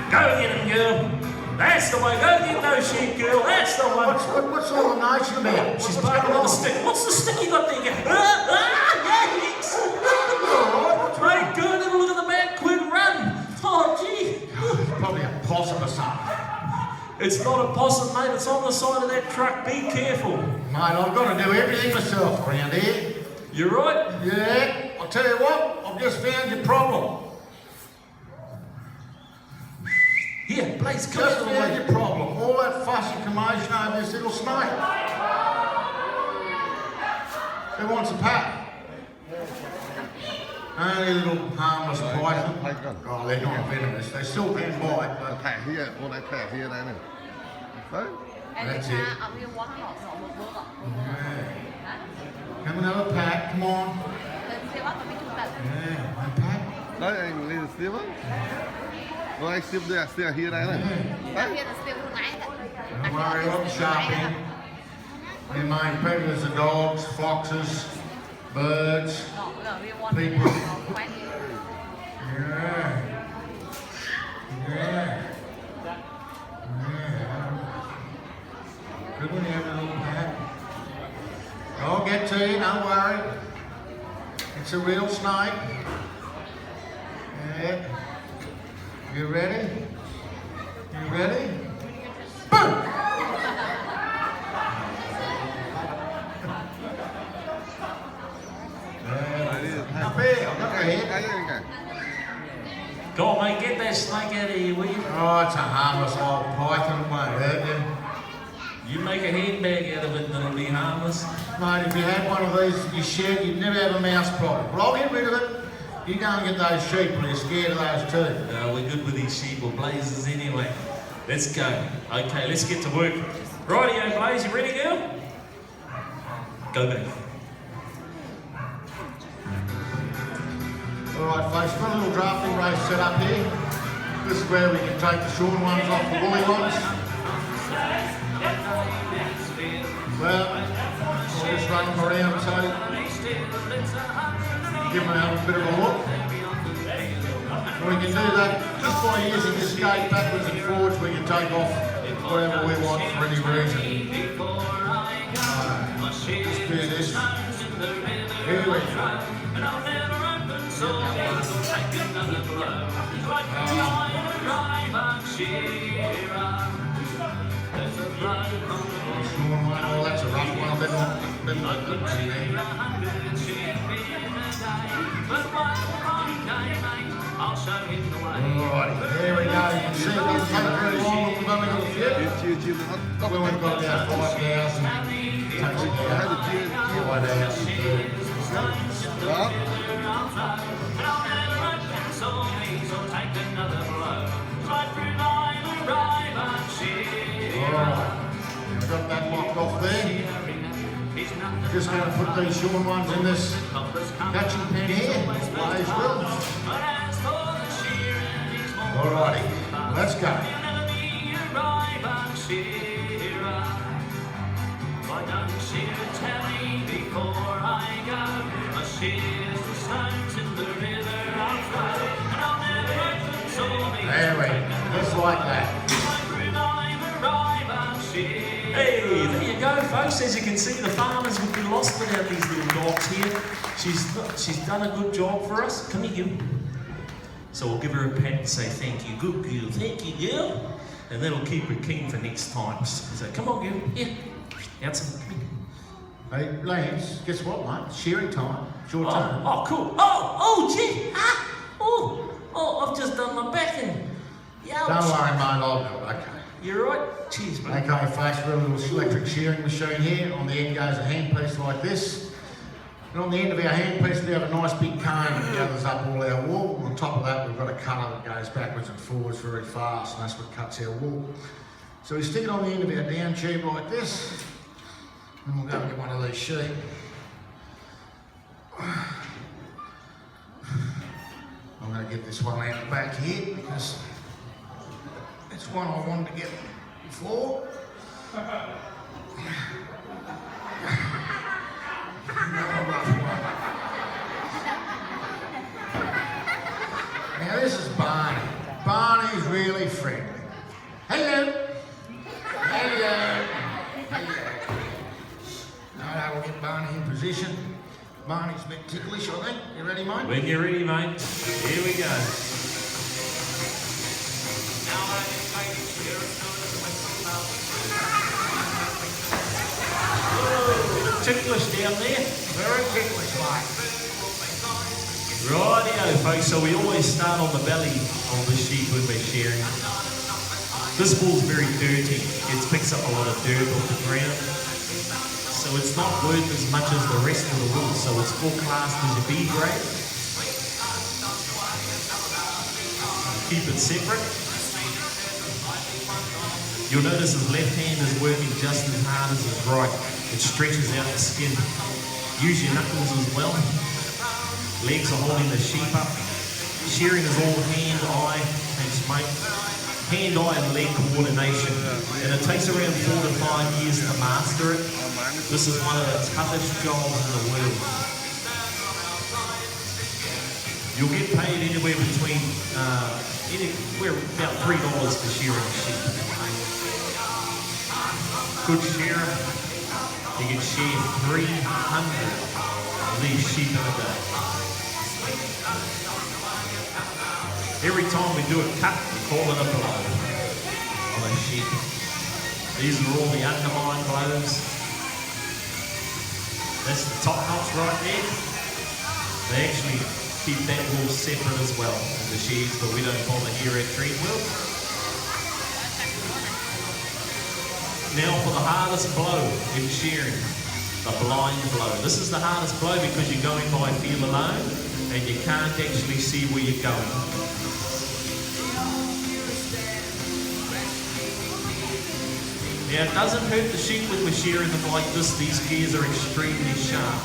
Go get him, girl. That's the way. Go get those sheep, girl. That's the one. What's all the notion about? She's barking on the stick. What's the stick you got there? Yikes! Great, good. Have a look at the man. Quick, run. Oh, gee. It's probably a possum or something. It's not a possum, mate. It's on the side of that truck. Be careful. Mate, I've got to do everything myself around here. You right? Yeah. I'll tell you what. I've just found your problem. Here, Blaze, come Just out of the found way. your problem. All that fuss and commotion over this little snake. Who wants a pat? Only a little harmless python. Oh, they're not venomous. They still can bite, but... Pat here, all that pat here, they know. That's it. Yeah. Come and have a pat, come on. Yeah, one pat. Đấy, anh lên tiếp á. Rồi anh tiếp đây, tiếp here đây này. Đấy. Don't worry about the sharping. Their main predators are dogs, foxes, birds, people. Yeah. Yeah. Yeah. Good when you have a little pat. I'll get to you, don't worry. It's a real snake. Yeah. You ready? You ready? Boom! Up here, look ahead. Go on, mate, get that snake out of here, will you? Oh, it's a harmless old python, it won't hurt you. You make a handbag out of it and it'll be harmless. Mate, if you had one of these in your shed, you'd never have a mouse problem. But I'll get rid of it. You go and get those sheep when you're scared of those too. We're good with these sheep or blazes anyway. Let's go. Okay, let's get to work. Rightio, Blaze, you ready, girl? Go back. Alright folks, we've got a little drafting race set up here. This is where we can take the short ones off the woolly ones. Well, we'll just run them around so give them a bit of a look. And we can do that just by using this gate backwards and forwards. We can take off whatever we want for any reason. Just do this. Here we go. Oh, that's a rough one. I bet not good one there. Alright, here we go. You can see it doesn't take very long. We've only got a few. When we've got about 5,000, it takes about 5,000. Alright, we've got that locked off there. Just going to put these short ones in this catching pen here. Blaze will. Alrighty, let's go. There we go, just like that. Hey, there you go, folks. As you can see, the farmers would be lost without these little dogs here. She's done a good job for us. Come here, Gil. So we'll give her a pat and say thank you. Good girl. Thank you, girl. And that'll keep her keen for next time. So come on, Gil. Here. Outside. Come here. Hey, Lance, guess what, mate? Shearing time. Short time. Oh, cool. Oh, gee. I've just done my back and... Don't worry, mate. I'll do it. Okay. You're right. Cheers, mate. Okay, folks, we've got a little electric shearing machine here. On the end goes a handpiece like this. And on the end of our handpiece, we have a nice big cone that gathers up all our wool. On top of that, we've got a cutter that goes backwards and forwards very fast, and that's what cuts our wool. So we stick it on the end of our down tube like this. And we'll go and get one of these sheep. I'm going to get this one out the back here because it's one I wanted to get before. Another rough one. Now this is Barney. Barney's really friendly. Hello. Hello. Hello. Alright, we'll get Barney in position. Barney's a bit ticklish, I think. You ready, mate? When you're ready, mate. Here we go. Oh, ticklish down there. Very ticklish, mate. Rightio, folks. So we always start on the belly of the sheep when we're shearing. This wool's very dirty. It picks up a lot of dirt off the ground. So it's not worth as much as the rest of the wool. So it's still classed as a B grade. Keep it separate. You'll notice his left hand is working just as hard as his right. It stretches out the skin. Use your knuckles as well. Legs are holding the sheep up. Shearing is all hand, eye, thanks mate. Hand, eye and leg coordination. And it takes around 4 to 5 years to master it. This is one of the toughest jobs in the world. You'll get paid anywhere between about $3 for shearing a sheep. Good shearer, you can shear 300 of these sheep in a day. Every time we do a cut, we call it a blow on a sheep. These are all the undermine blows. That's the top knots right there. They actually keep that wool separate as well in the shears, but we don't bother here at Dreamworld. Now for the hardest blow in shearing, the blind blow. This is the hardest blow because you're going by feel alone and you can't actually see where you're going. Now it doesn't hurt the sheep when we're shearing them like this. These gears are extremely sharp.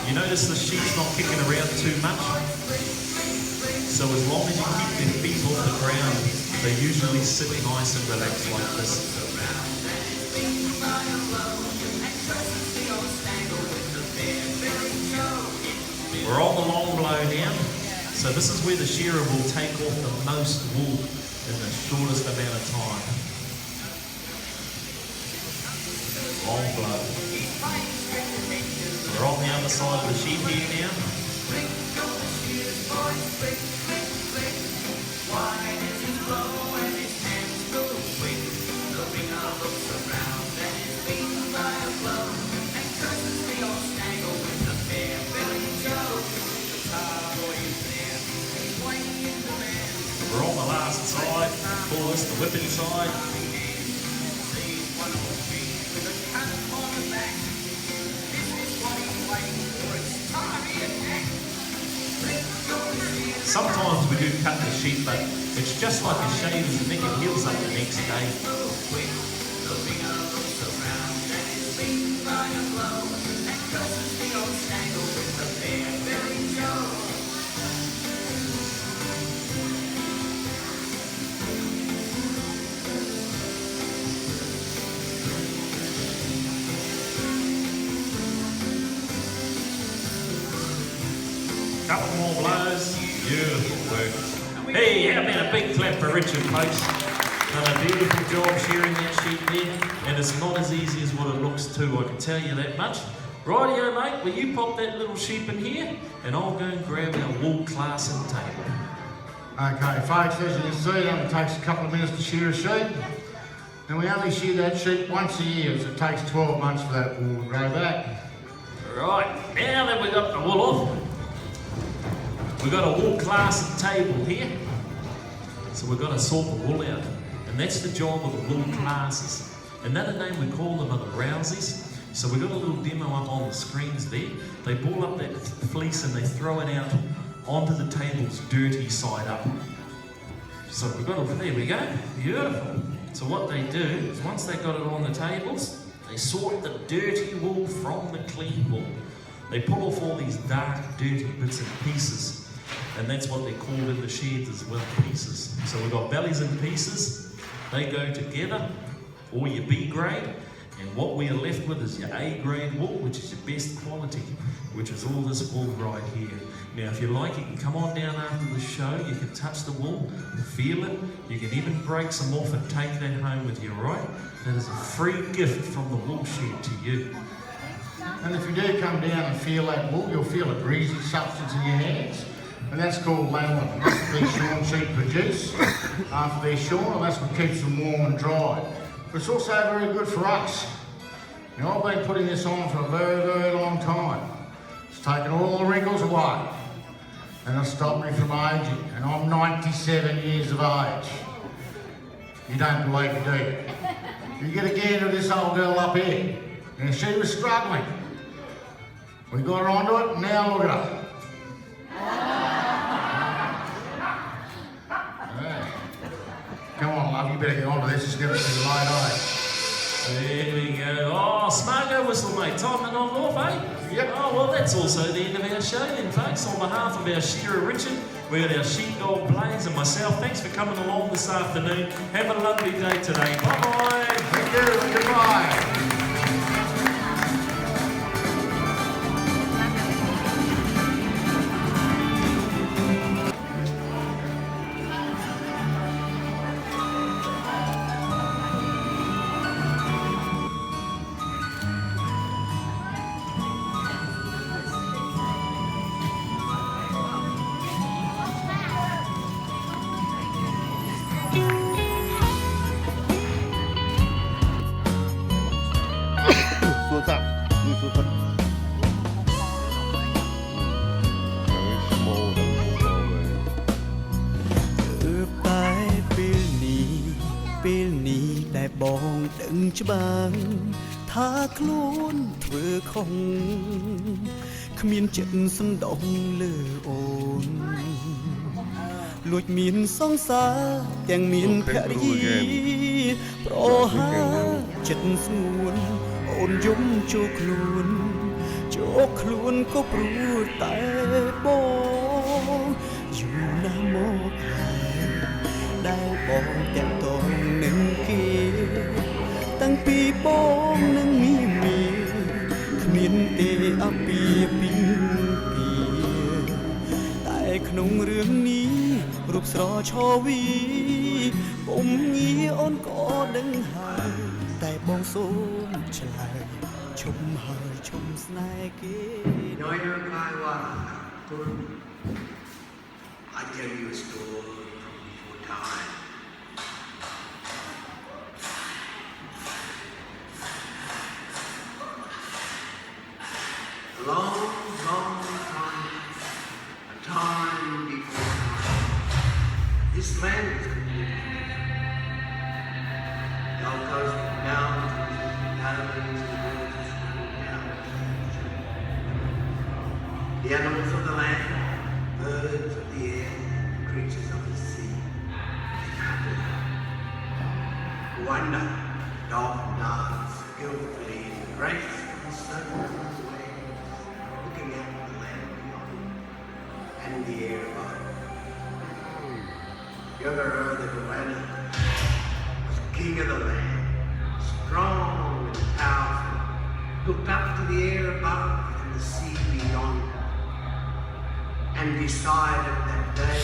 You notice the sheep's not kicking around too much. So as long as you keep their feet off the ground, they usually sit nice and relaxed like this. We're on the long blow now. So this is where the shearer will take off the most wool in the shortest amount of time. Long blow. We're on the other side of the sheep here now. We're on the last side, call this the whipping side. Sometimes we do cut the sheep, but it's just like a shave, isn't it? It heals up the next day. Couple more blows. Beautiful work. Hey, how about a big clap for Richard, folks? Done a beautiful job shearing that sheep there, and it's not as easy as what it looks too, I can tell you that much. Rightio, mate, will you pop that little sheep in here, and I'll go and grab our wool class and table. Okay, folks, as you can see, it only takes a couple of minutes to shear a sheep. And we only shear that sheep once a year, so it takes 12 months for that wool to grow back. Right, now that we've got the wool off, we've got a wool class and table here. So we've got to sort the wool out. And that's the job of the wool classes. Another name we call them are the browsies. So we've got a little demo up on the screens there. They ball up that fleece and they throw it out onto the table's dirty side up. So we've got there we go, beautiful. So what they do is once they got it on the tables, they sort the dirty wool from the clean wool. They pull off all these dark, dirty bits and pieces, and that's what they're called in the sheds as well, pieces. So we've got bellies and pieces, they go together, or your B grade, and what we are left with is your A grade wool, which is your best quality, which is all this wool right here. Now if you like, you can come on down after the show, you can touch the wool, feel it, you can even break some off and take that home with you, right? That is a free gift from the wool shed to you. And if you do come down and feel that wool, you'll feel a greasy substance in your hands. And that's called lanolin. That's what these shorn sheep produce after they're shorn, and that's what keeps them warm and dry. But it's also very good for us. Now, I've been putting this on for a very, very long time. It's taken all the wrinkles away. And it's stopped me from aging. And I'm 97 years of age. You don't believe me, do you? You get a gander of this old girl up here. And she was struggling. We got her onto it, and now look at her. Yeah. Come on, love, you better get onto this. It's never too late, eh? There we go. Oh, Smargo whistle, mate. Time to knock off, eh? Yep. Oh, well, that's also the end of our show then, folks. On behalf of our shearer, Richard, we got our sheepdog, Blaze, and myself. Thanks for coming along this afternoon. Have a lovely day today. Bye-bye. Thank you. Goodbye.ច្បាស់ថាខ្លួនធ្វើខុសគ្មានចិត្តសណ្ដោសលើអូនលួចមានសង្សារទាំងមានភរិយាប្រហាចិត្តស្ងួនអូនយំចូលខ្លួនក៏ព្រោះតែបងយូរណាស់មកហើយដែលបងតាក់ទងនឹងគេតាំងពីបងនឹងមានគ្មានទេអាពាហ៍ពិពាហ៍តែក្នុងរឿងនេះរូបស្រឆវីពុំងាអូនក៏ដឹងហើយតែបងសូមឆ្លើយឈុំហើយឈុំស្នេហ៍គេ I tell you a story from before time. Long, long time, a time before time, this land was completely the Gold Coast, mountains, valleys, and waters running down. The animals of the land, birds of the air, creatures of the sea, they coupled up. Wonder, dolphin dance skillfully in the grace of the sun. And the air above. Younger the Goanna was king of the land, strong and powerful, looked up to the air above and the sea beyond, and decided that they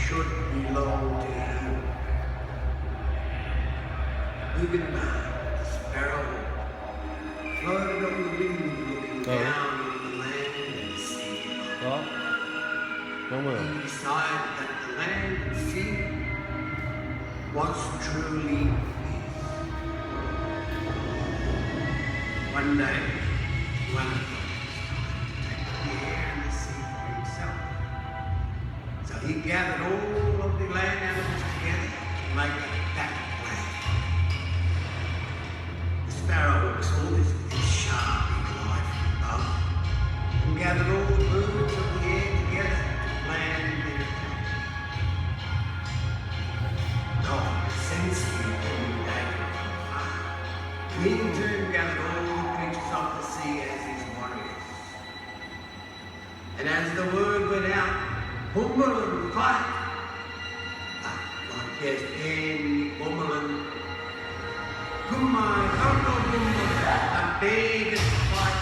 should belong to him. Moving by, the sparrow floated on the wind, looking down on the land and the sea above. He decided that the land and sea was truly his. One day, one of them took the air and the sea for himself. So he gathered all of the land animals together to make a battle plan. The sparrow saw this with his sharp eagle eye from above and gathered all the birds of the air together. Land their attack. God sends you He in turn gathered all the creatures of the sea as his warriors. And as the word went out, Bummerland fight! Not just any Bummerland. Kumai, Kono Bummerland, the biggest fight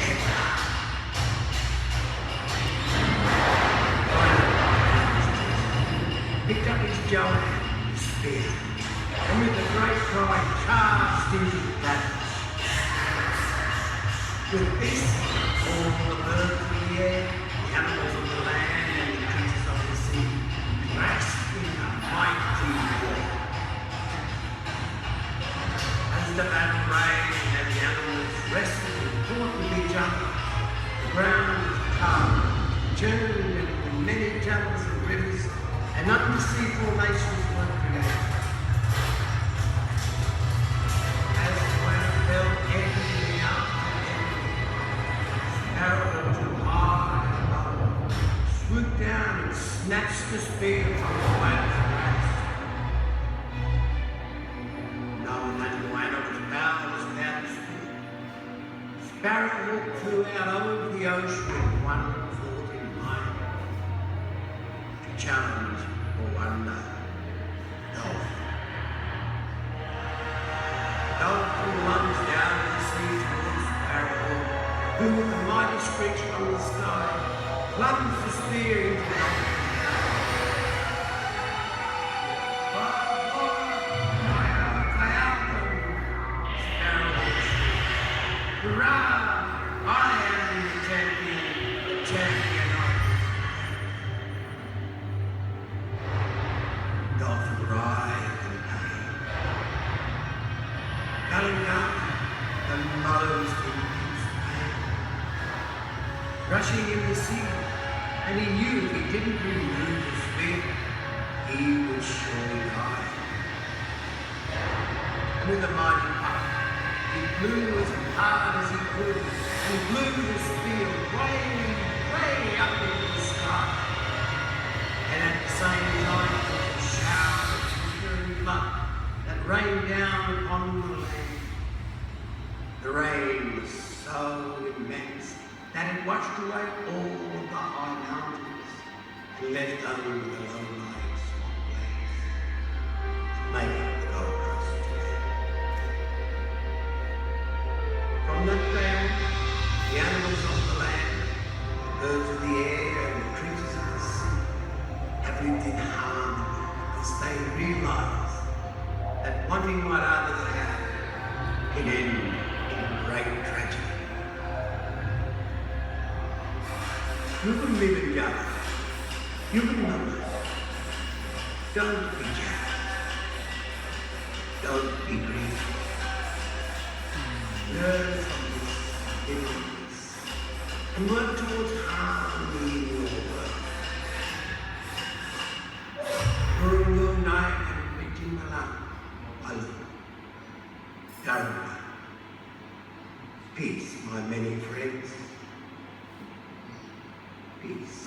ever. Picked up his giant spear, and with a great cry charged into the battle. With this, all the birds of the air, the animals of the land, and the creatures of the sea crashed in a mighty war. As the battle raged and the animals wrestled and fought with each other, the ground was carved, churned into many channels and rivers, and undersea formations were created. As the weather fell heavy in the afternoon, Sparrow took high and low, swooped down and snatched the spear from the whale's grasp. Knowing that the whale was powerless without the spear, Sparrow flew out over the ocean with one thought in mind: to challenge or wonder Dolphin. Dolphin lunged down to the sea towards Sparrow, who with a mighty screech from the sky plunged the spear into the dolphin. Hurrah! I am the champion of Dolphin writhed in pain. Belling down, the nose beneath pain. Rushing in the sea, and he knew if he didn't remove the spear, he would surely die. And with a mighty puff, he blew as hard as he could, and blew the spear way, way up into the sky. And at the same time, there was a shower of glittering blood that rained down upon the land. The rain was so immense that it washed away all the high mountains and left only the low-lying swamplands that make up the Gold Coast today. From that day on, the animals of the land, the birds of the air, and the creatures of the sea have lived in harmony as they realize that wanting what others have can end in great tragedy. You can live in God. You can love us. Don't be jealous. Don't be greedy. Learn from this ignorance and work towards harmony in your world. Guru night and reaching the land. Alu. Dharma. Peace, my many friends. Peace.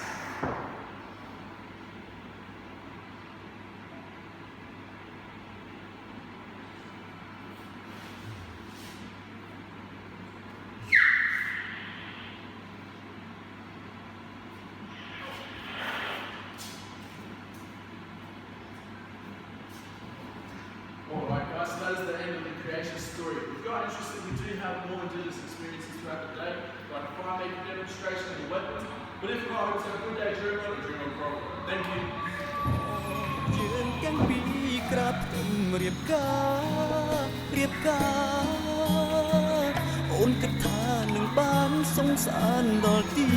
Alright guys, so that is the end of the creation story. If you are interested, we do have more Indigenous experiences throughout the day, like a fire making demonstration and your weapons. But if not, it's a good day dream on and dream on problem. Thank you. យើងទាំងពីរក្រាបផ្ទឹមរៀបការអូនគិតថានឹងបានសងសានដល់ទី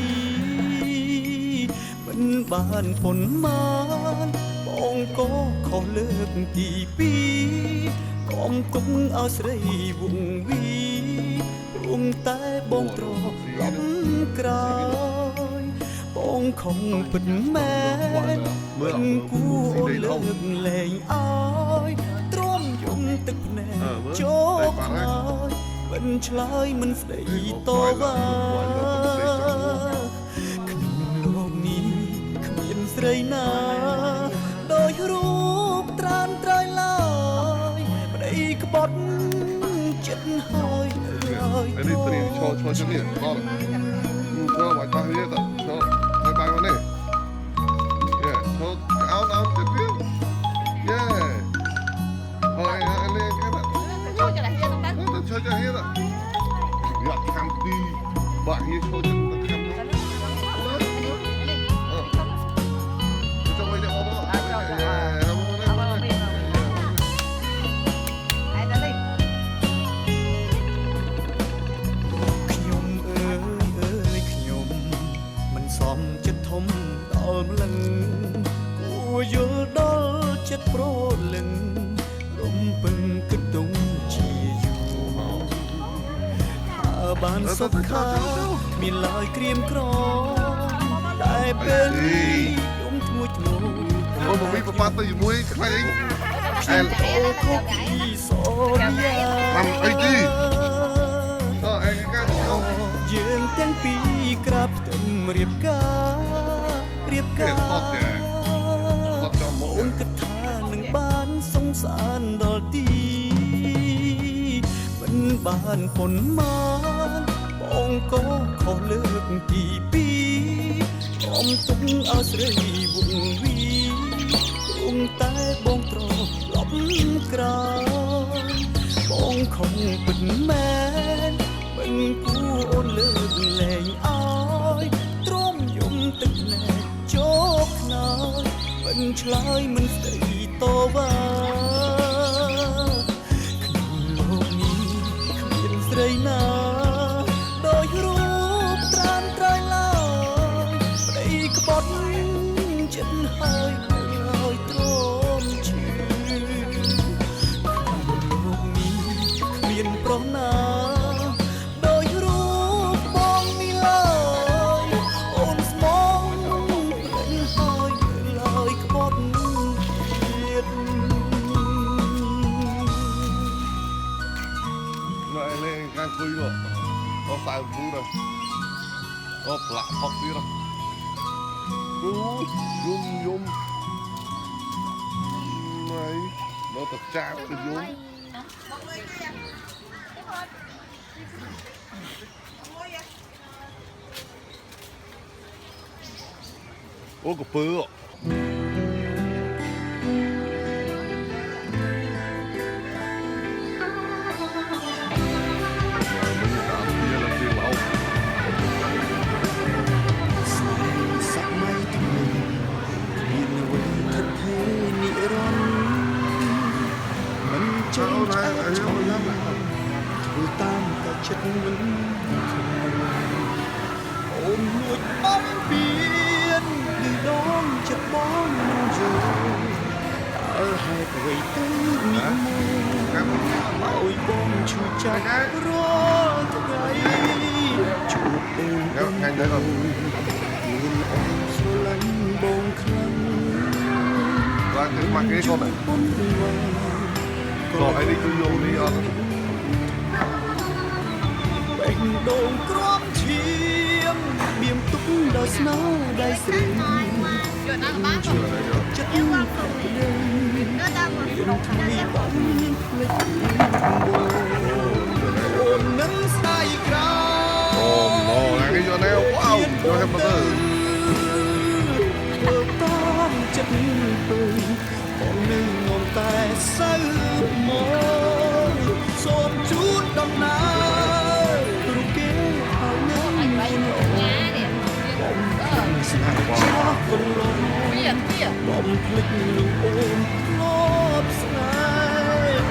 មិនបានប៉ុន្មានបងក៏ខុសលើកទី2កុំគុំឲ្យស្រីវងវីព្រមតែបងត្រឡប់ក្រោយបងខំពិតមែនមិនគួរអូនលើកលែងឲ្យទ្រាំយំទឹកភ្នែកចូលខ្លោចមិនឆ្លើយមិនស្ដីតវ៉ាក្នុងលោកនេះគ្មានស្រីណាដោយរូបត្រានត្រៃឡើយប្តីក្បត់ ចិត្តហើយហើយ Ini tadi cho sini ya. Cho bài ta hết rồi. Cho bài bài này. Yeah, cho áo tiếp tiếp. Yeah. Rồi anh lên cái bạn. Cho hết rồi. Ya tham đi. Bạn như cho chân ta tham luôn. Cho bây giờ ô tô. Somចិត្តធំដល់ម្លឹងគួរយល់ដល់ចិត្តប្រលឹងរំពឹងគិតទុំជាយូរថាបានសុខខាមានឡើយក្រៀមក្រតែពេលនេះខ្ញុំធ្ងួចធ្ងរអូមកវិញប្រមាថទៅជាមួយខ្លែងអែលអូពីសូនយ៉ាបានអីទីអេកាយើងទាំងពីរក្រាបផ្ទឹមរៀបការអូនគិតថានឹងបានសង្សារដល់ទីមិនបានប៉ុន្មានបងក៏ខុសលើកទីពីរអមទុកឲ្យស្រីវង្វីទ្រង់តែបងត្រឡប់ក្រោយបងខំពិតមែនមិនគួរអូនលើកលែងអើយទ្រាំយំទឹកណែជោគខ្នើយមិនឆ្លើយមិនស្ដីតវ៉ាក្នុងលោកនេះគ្មានស្រីណាដោយរូបត្រានត្រៃឡើយប្តីក្បត់ចិត្តហើយហើយទ្រាំឈឺក្នុងលោកនេះគ្មានប្រុសណាคุยrồi có sai một cú đâu có lạ phật đi đâu yum này nó tập trang từ yum ô có pơ ạតាមតែចិត្តមិនអូនលួចបំពេញគឺដងចិត្តបងយល់តើហេតុអ្វីទៅមានឲ្យបងឈឺចាប់រាល់ថ្ងៃជួបអូនថ្ងៃនេះអូនស្រឡាញ់បងខ្លាំងបាទគឺមកគេគាត់ក៏ឯនេះគឺយកនេះអត់បេះដូងក្រំឈាមបៀមទុកដោយស្នោដៃស្រីយកណាបានចិត្តយើងទៅនៅតាមក្នុងថ្ងៃបងភ្លេចអូននឹងស្ដាយក្រោយអូគេយកណែវ៉ាវយកហេបទៅធ្វើតាមចិត្តទៅបងនឹងងំតែសៅមកសូមជូនដំណើររូបគេហើយនឹងអូនបងស្នេហ៍បងកុំលងបងភ្លេចនឹងអូនធ្លាប់ស្នេហ៍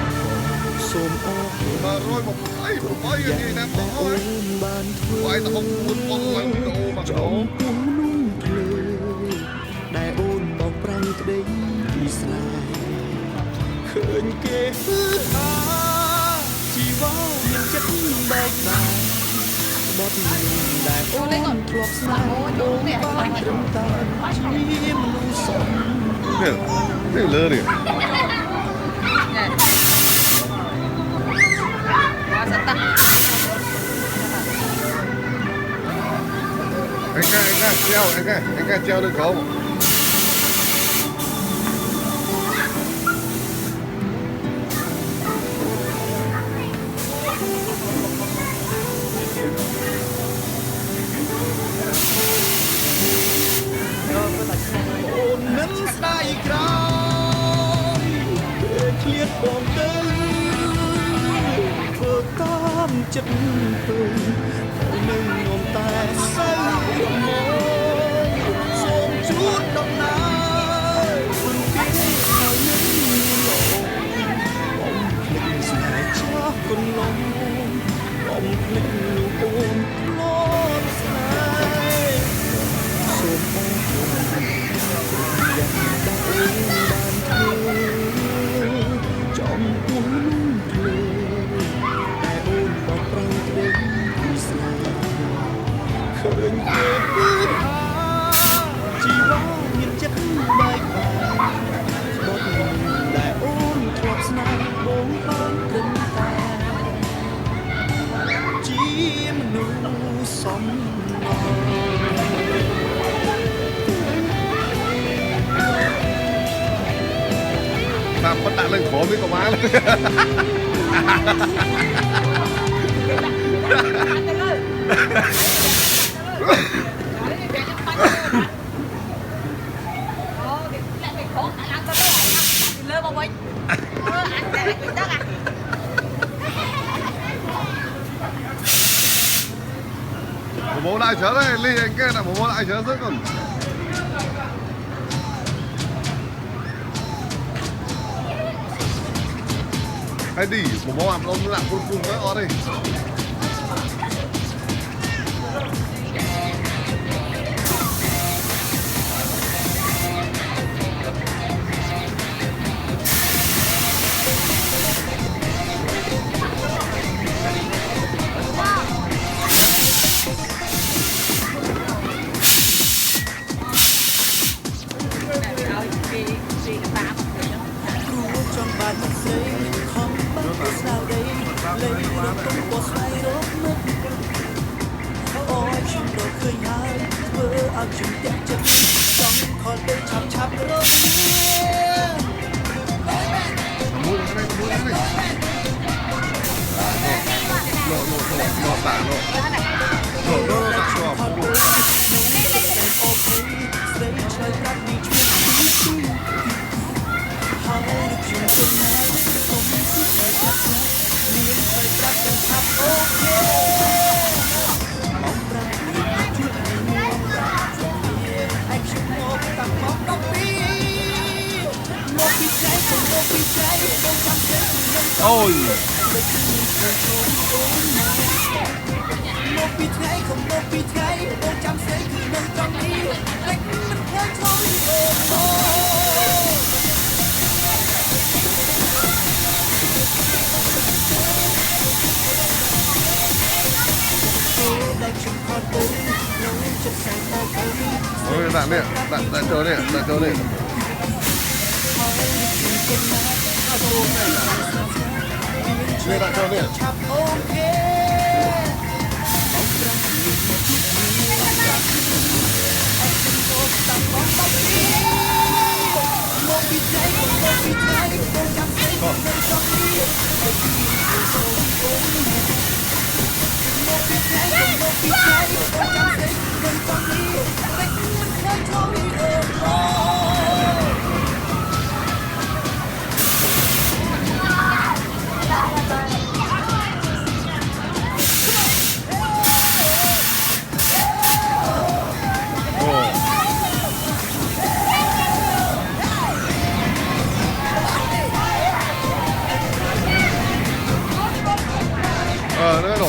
សូមអរគុណ128យ៉ាងណាបងអូនបានធ្វើឲ្យតបងពួនបងឡើងវីដេអូមកចំពោះនោះភ្លើដែលអូនបោកប្រាំងក្តីស្នេហ៍ឃើញគេហឺហាជីវ៉ាមានចិត្តបែកបាក់បត់ដែលអូនធ្លាប់ស្នេហ៍អូនបានត្រឹមតែជាមនុស្សសម នេះលើនេះanh ca treo được không ចិត្តទៅនឹងងំតែសៅមកសូមជួនដំណើរព្រោះគេហើយនឹងលោកបំភ្លេចស្នេហ៍ចាស់គុណឡំបំភ្លេចលោកអូនធ្លាប់ស្នេហ៍សូមអរគុណយ៉ាងដែលអូនបានធ្វើចំពោះនោះភ្លេតែអូនបោះប្រងក្តីស្នេហ៍ឃើញគេពីថាជីវ៉ាមានចិត្តបែកបាក់បត់ដែលអូនធ្លាប់ស្នេហ៍បងបានត្រឹមតែជាមនុស្សសំតាមប៉ុតដាក់លើក្រោមនេះក៏បានbố lại chớ đây, ly anh kia là bố lại chớ rất còn. Hay đi, bố làm ông làm con phun với ó đây. Ôi. Ôi bạn này, bạn chờ này, bạn chờ này. Đây bạn cho này. Nó đổ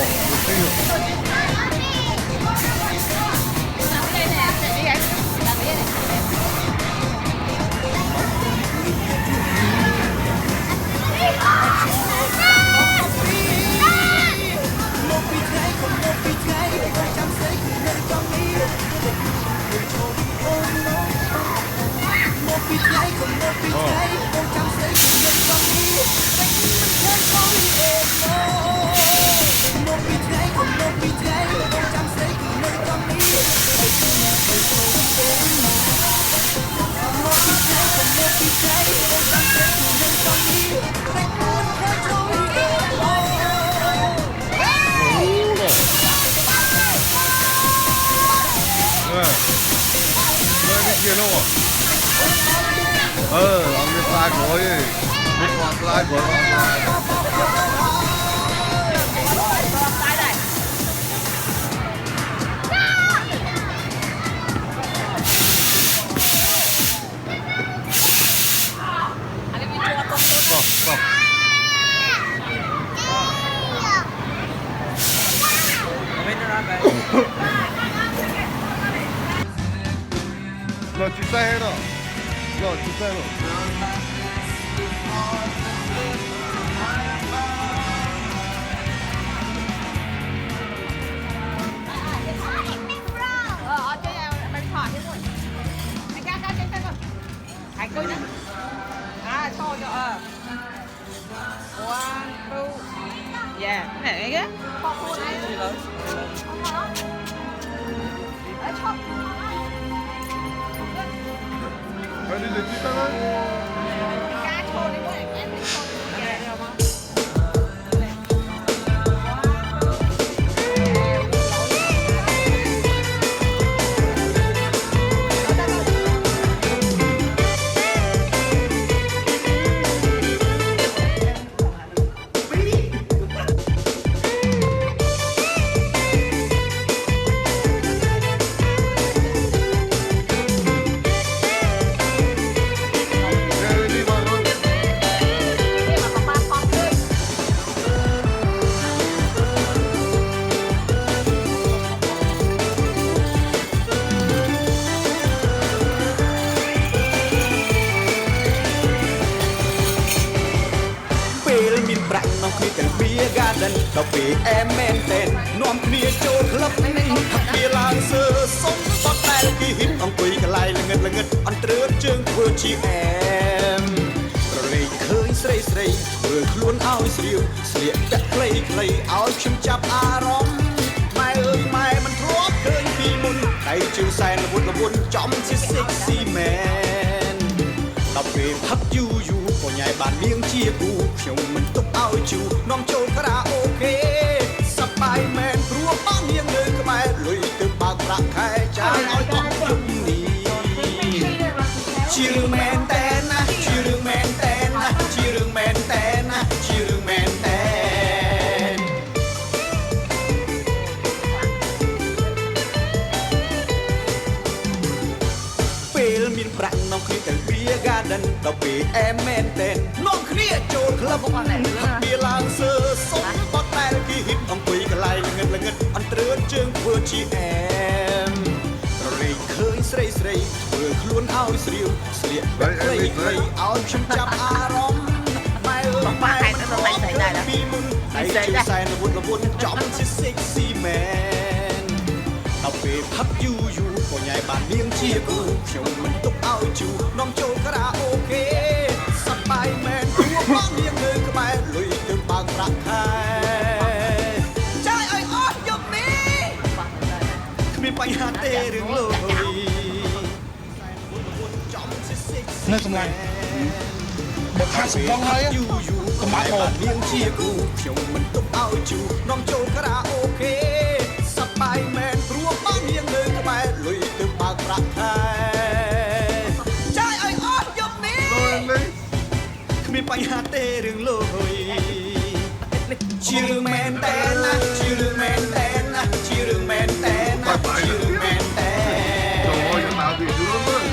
kia đâu à? Ông đi fly của ấy, đi fly của xe đó rồi chú xe rồi Yeah, này cái đi để chị ta ơi Garden ដល់ពេលអែមែនតែននាំគ្នាចូលក្លឹបនេះថាវាឡើងសើសុំបត់តែគេហ៊ីនអង្គុយកន្លែងល្ងឹតអន្ត្រឿនជើងធ្វើជាអែមប្រឡេកឃើញស្រីធ្វើខ្លួនឲ្យស្រាវស្លៀកពាក់ខ្លីៗឲ្យខ្ញុំចាប់អារម្មណ៍ម៉ែអើយម៉ែមិនធ្លាប់ឃើញពីមុនដៃជើងសែនល្វត់ចំជា sexy man ដល់ពេលផឹកយូក៏ញ៉ៃបាននាងជាគូខ្ញុំមិនទុកឲ្យជូនាំចូលខារ៉ាអូខេសប្បាយមែនព្រោះបាននាងនៅក្បែរលុយទៅបើកប្រាក់ខែចាយឲ្យអស់ជុំនេះជារឿងមែនតែនណាជារឿងមែនតែនណាជារឿងមែនតែនណាជារឿងមែនតែនពេលមានប្រាក់នាំគ្នាទៅ Garden ដល់ពេលអែមែនតែននាំគ្នាចូលក្លឹបវាឡើងសើសុំបត់តែគេហ៊ីតអង្គុយកន្លែងល្ងឹតអន្ត្រឿនជើងធ្វើជាអែមប្រឡេកឃើញស្រីធ្វើខ្លួនឲ្យស្រាវស្លៀកពាក់ខ្លីៗឲ្យខ្ញុំចាប់អារម្មណ៍ម៉ែអើយម៉ែមិនទៅដែរពីមុនហើយជើងសែនល្វត់ចំជា sexy man ដល់ពេលផឹកយូក៏ញ៉ៃបាននាងជាគូខ្ញុំមិនទុកឲ្យជូនាំចូលខារ៉ាអូខេសប្បាយមែនព្រោះបាននាងនៅក្បែរលុយទៅបើកប្រាក់ខែចាយឲ្យអស់យប់នេះគ្មានបញ្ហាទេរឿងលុយនៅសម្លាញ់បើខាត់សំឡងហើយកុំបាច់មកនាងជាគូខ្ញុំមិនទុកឲ្យជូនាំចូលខារ៉ាអូខេសប្បាយមែនព្រោះបាននាងនៅក្បែរលុយទៅបើកប្រាក់ខែចាយឲ្យអស់យប់នេះគ្មានបញ្ហាទេរឿងលុយជារឿងមែនតែនណាជារឿងមែនតែនណាជារឿងមែនតែនណាជារឿងមែនតែនចូលយកមកពីយូរមើល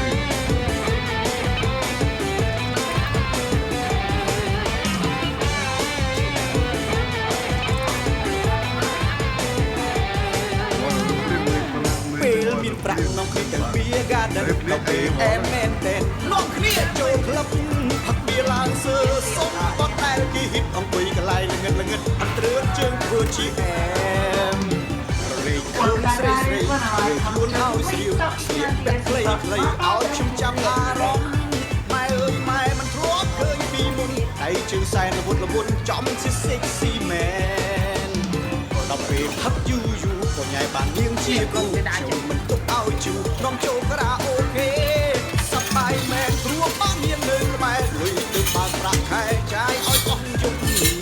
មានប្រាក់នាំគ្នាទៅ Garden ដល់ពេលអែមែនតែននាំគ្នាចូលក្លឹបផឹកបៀឡើងសើសុំបត់តែគេហ៊ីតអង្គុយកន្លែងល្ងឹតអន្ត្រឿនជើងធ្វើជាអែមប្រឡេកឃើញស្រីធ្វើខ្លួនឲ្យស្រាវស្លៀកពាក់ខ្លីៗឲ្យខ្ញុំចាប់អារម្មណ៍ម៉ែអើយម៉ែមិនធ្លាប់ឃើញពីមុនដៃជើងសែនល្វត់ចំជា sexy man ដល់ពេលផឹកយូក៏ញ៉ៃបាននាងជាគូខ្ញុំមិនទុកឲ្យជូនាំចូលខារ៉ាអូខេសប្បាយមែនព្រោះបាននាងនៅក្បែរលុយទៅបើកប្រាក់ខែចាយឲ្យអស់យប់នេះ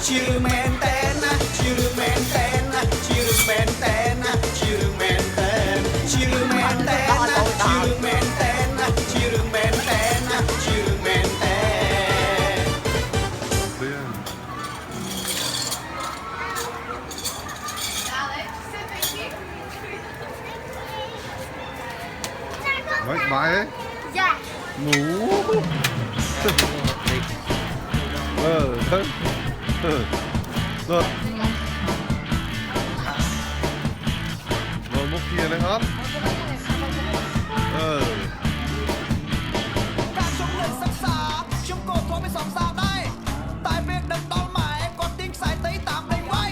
ជារឿងមែនតែនណាជារឿងមែនតែនណាជារឿងមែនតែនណាជារឿងមែនតែនជារឿងមែនតែនណាជារឿងមែនតែនណាជារឿងមែនតែនណាជារឿងមែនតែន Mấy bài ấy? Dạ. Ngủ. Thân. Rồi. Rồi một kia này hết. ការជុំលេងសិក្សាខ្ញុំក៏ធ្លាប់មានសង្សារដែរតែពេលដឹកដល់ម៉ែគាត់ទាញខ្សែតីតាមដេញវាយ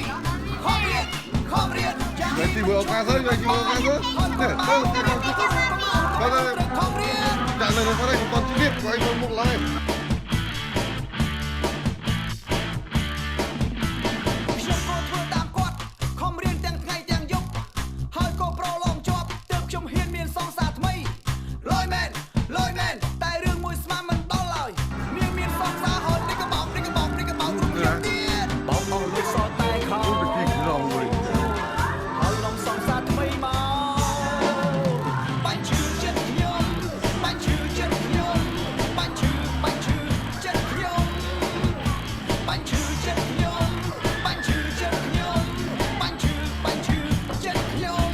ខំរៀនយ៉ាងនេះ Nanti buat casa, lagi buat casa. Kalau tak nak lepas ni, kau cilik, kau ikut muk lain. ខ្ញុំក៏ធ្វើតាមគាត់ខំរៀនទាំងថ្ងៃទាំងយប់ហើយក៏ប្រឡងជាប់ទើបខ្ញុំហ៊ានមានសង្សារថ្មីលយមែនតែរឿងមួយស្មានមិនដល់ឡើយមានសង្សារហើយនេះក៏បោករួមខ្ញុំទៀតបោកមកលុយសតែខោ Itu betul kurang boleh. ហើយឡងសង្សារថ្មីមកបាញ់ឈឺចិត្តខ្ញុំបាញ់ឈឺចិត្តខ្ញុំបាញ់ឈឺចិត្តខ្ញុំបាញ់ឈឺចិត្តខ្ញុំបាញ់ឈឺចិត្តខ្ញុំបាញ់ឈឺចិត្តខ្ញុំ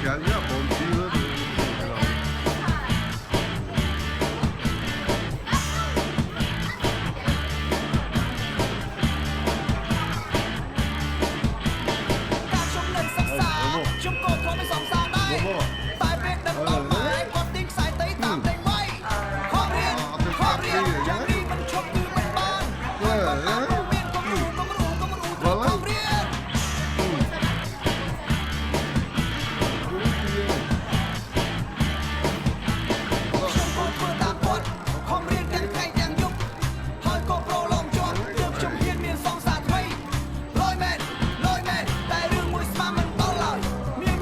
Sekali ya, bom jiwa tu. ការជុំលេងសិក្សាខ្ញុំក៏ធ្លាប់មានសង្សារដែរតែពេលដឹកដល់ម៉ែគាត់ទាញខ្សែតីតាមដេញវាយខំរៀនយ៉ាងនេះមិនឈប់គឺមិនបានមានគំរូខំរៀនខ្ញុំក៏ធ្វើតាមគាត់ខំរៀនទាំងថ្ងៃទាំងយប់ហើយក៏ប្រឡងជាប់ទើបខ្ញុំហ៊ានមានសង្សារថ្មីលយមែនតែរឿងមួយស្មានមិនដល់ឡើយ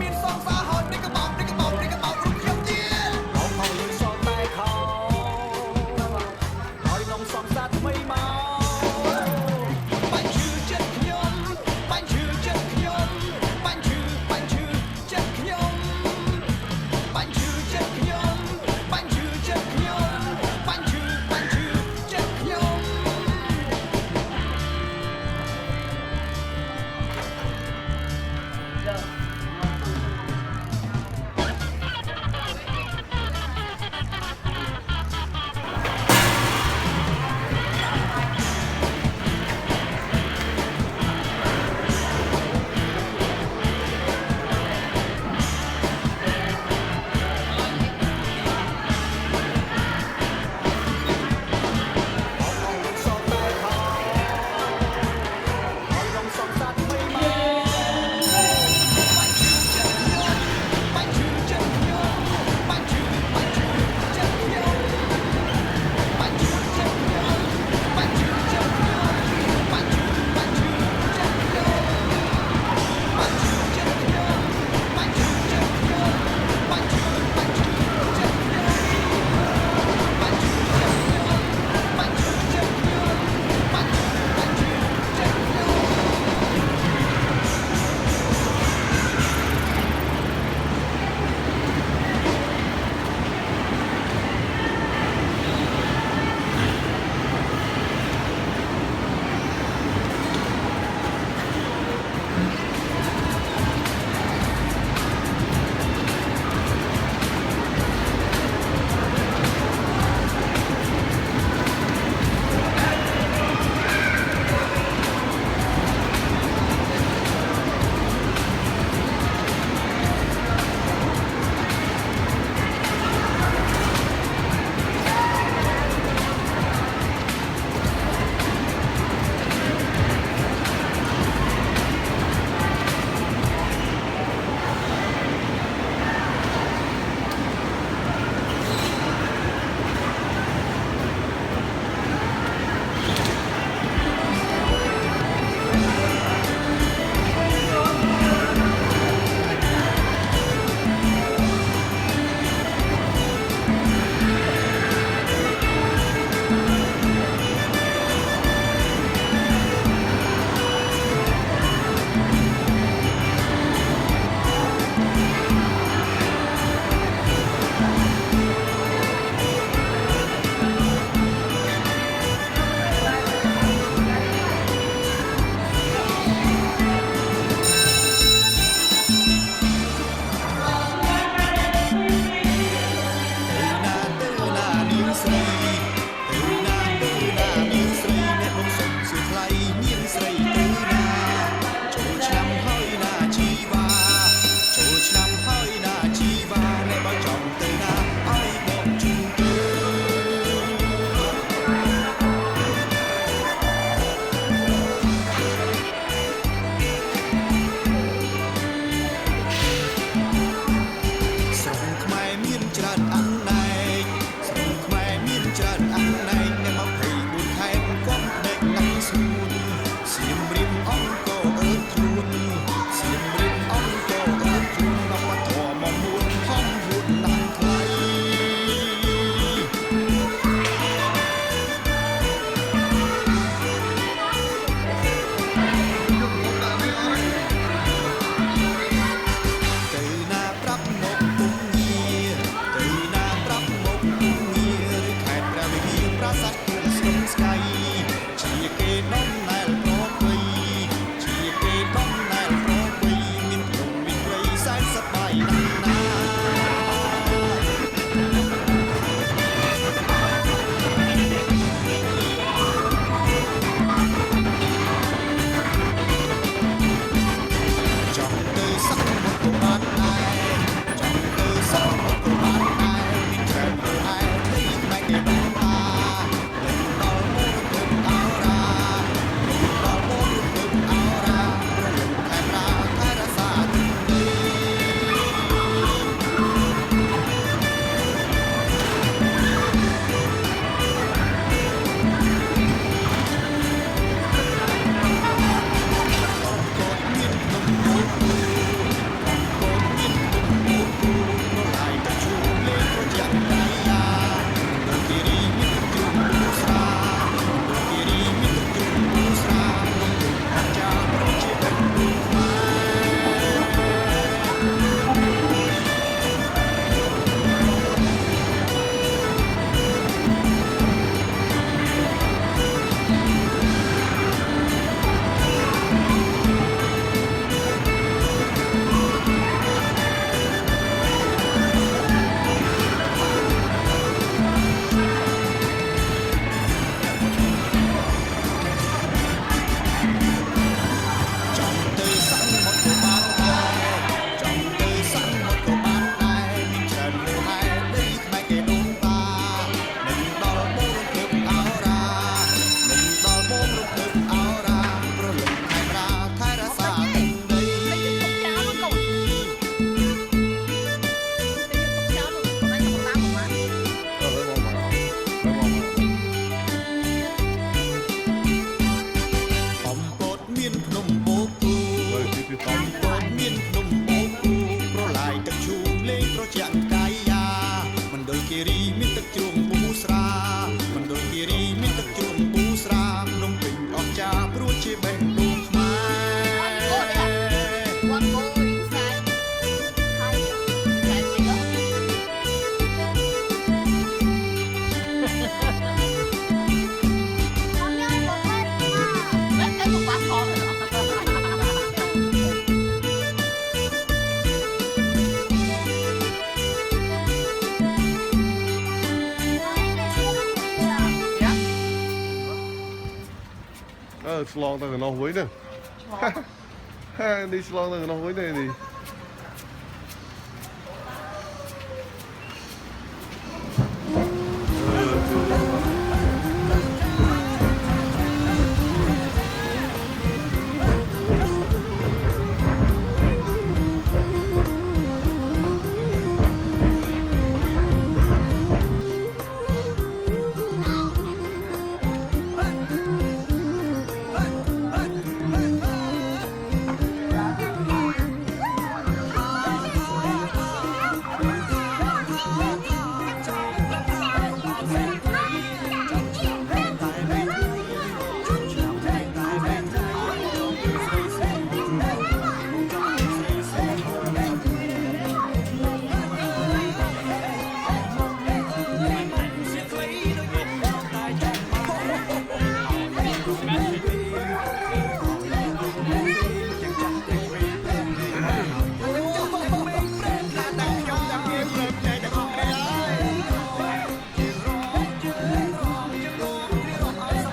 មានសង្សារហើយនេះក៏បោករួមខ្ញុំទៀតបោកមកលុយសតែខោហើយ ឆ្លងទៅកណ្ដោះវិញហ្នឹងនេះឆ្លងទៅកណ្ដោះវិញទេនេះ Hãy subscribe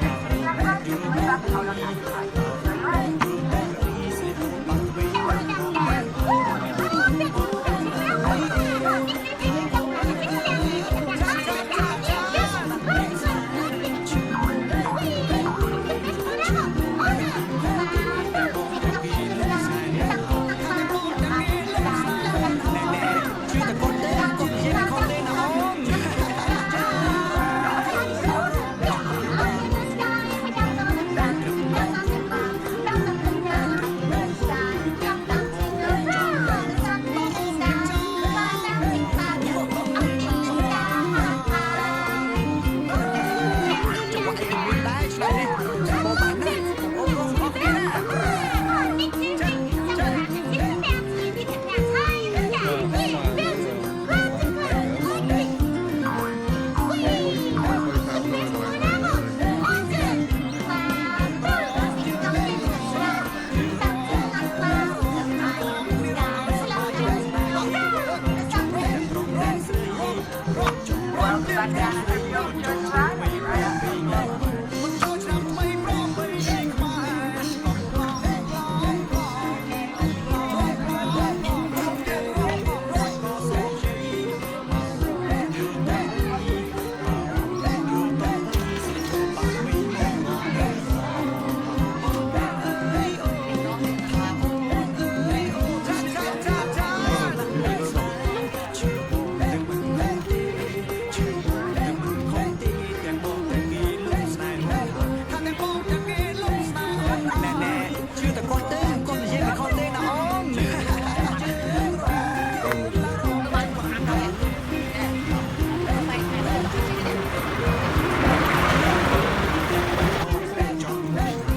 cho kênh Ghiền Mì Gõ để không bỏ lỡ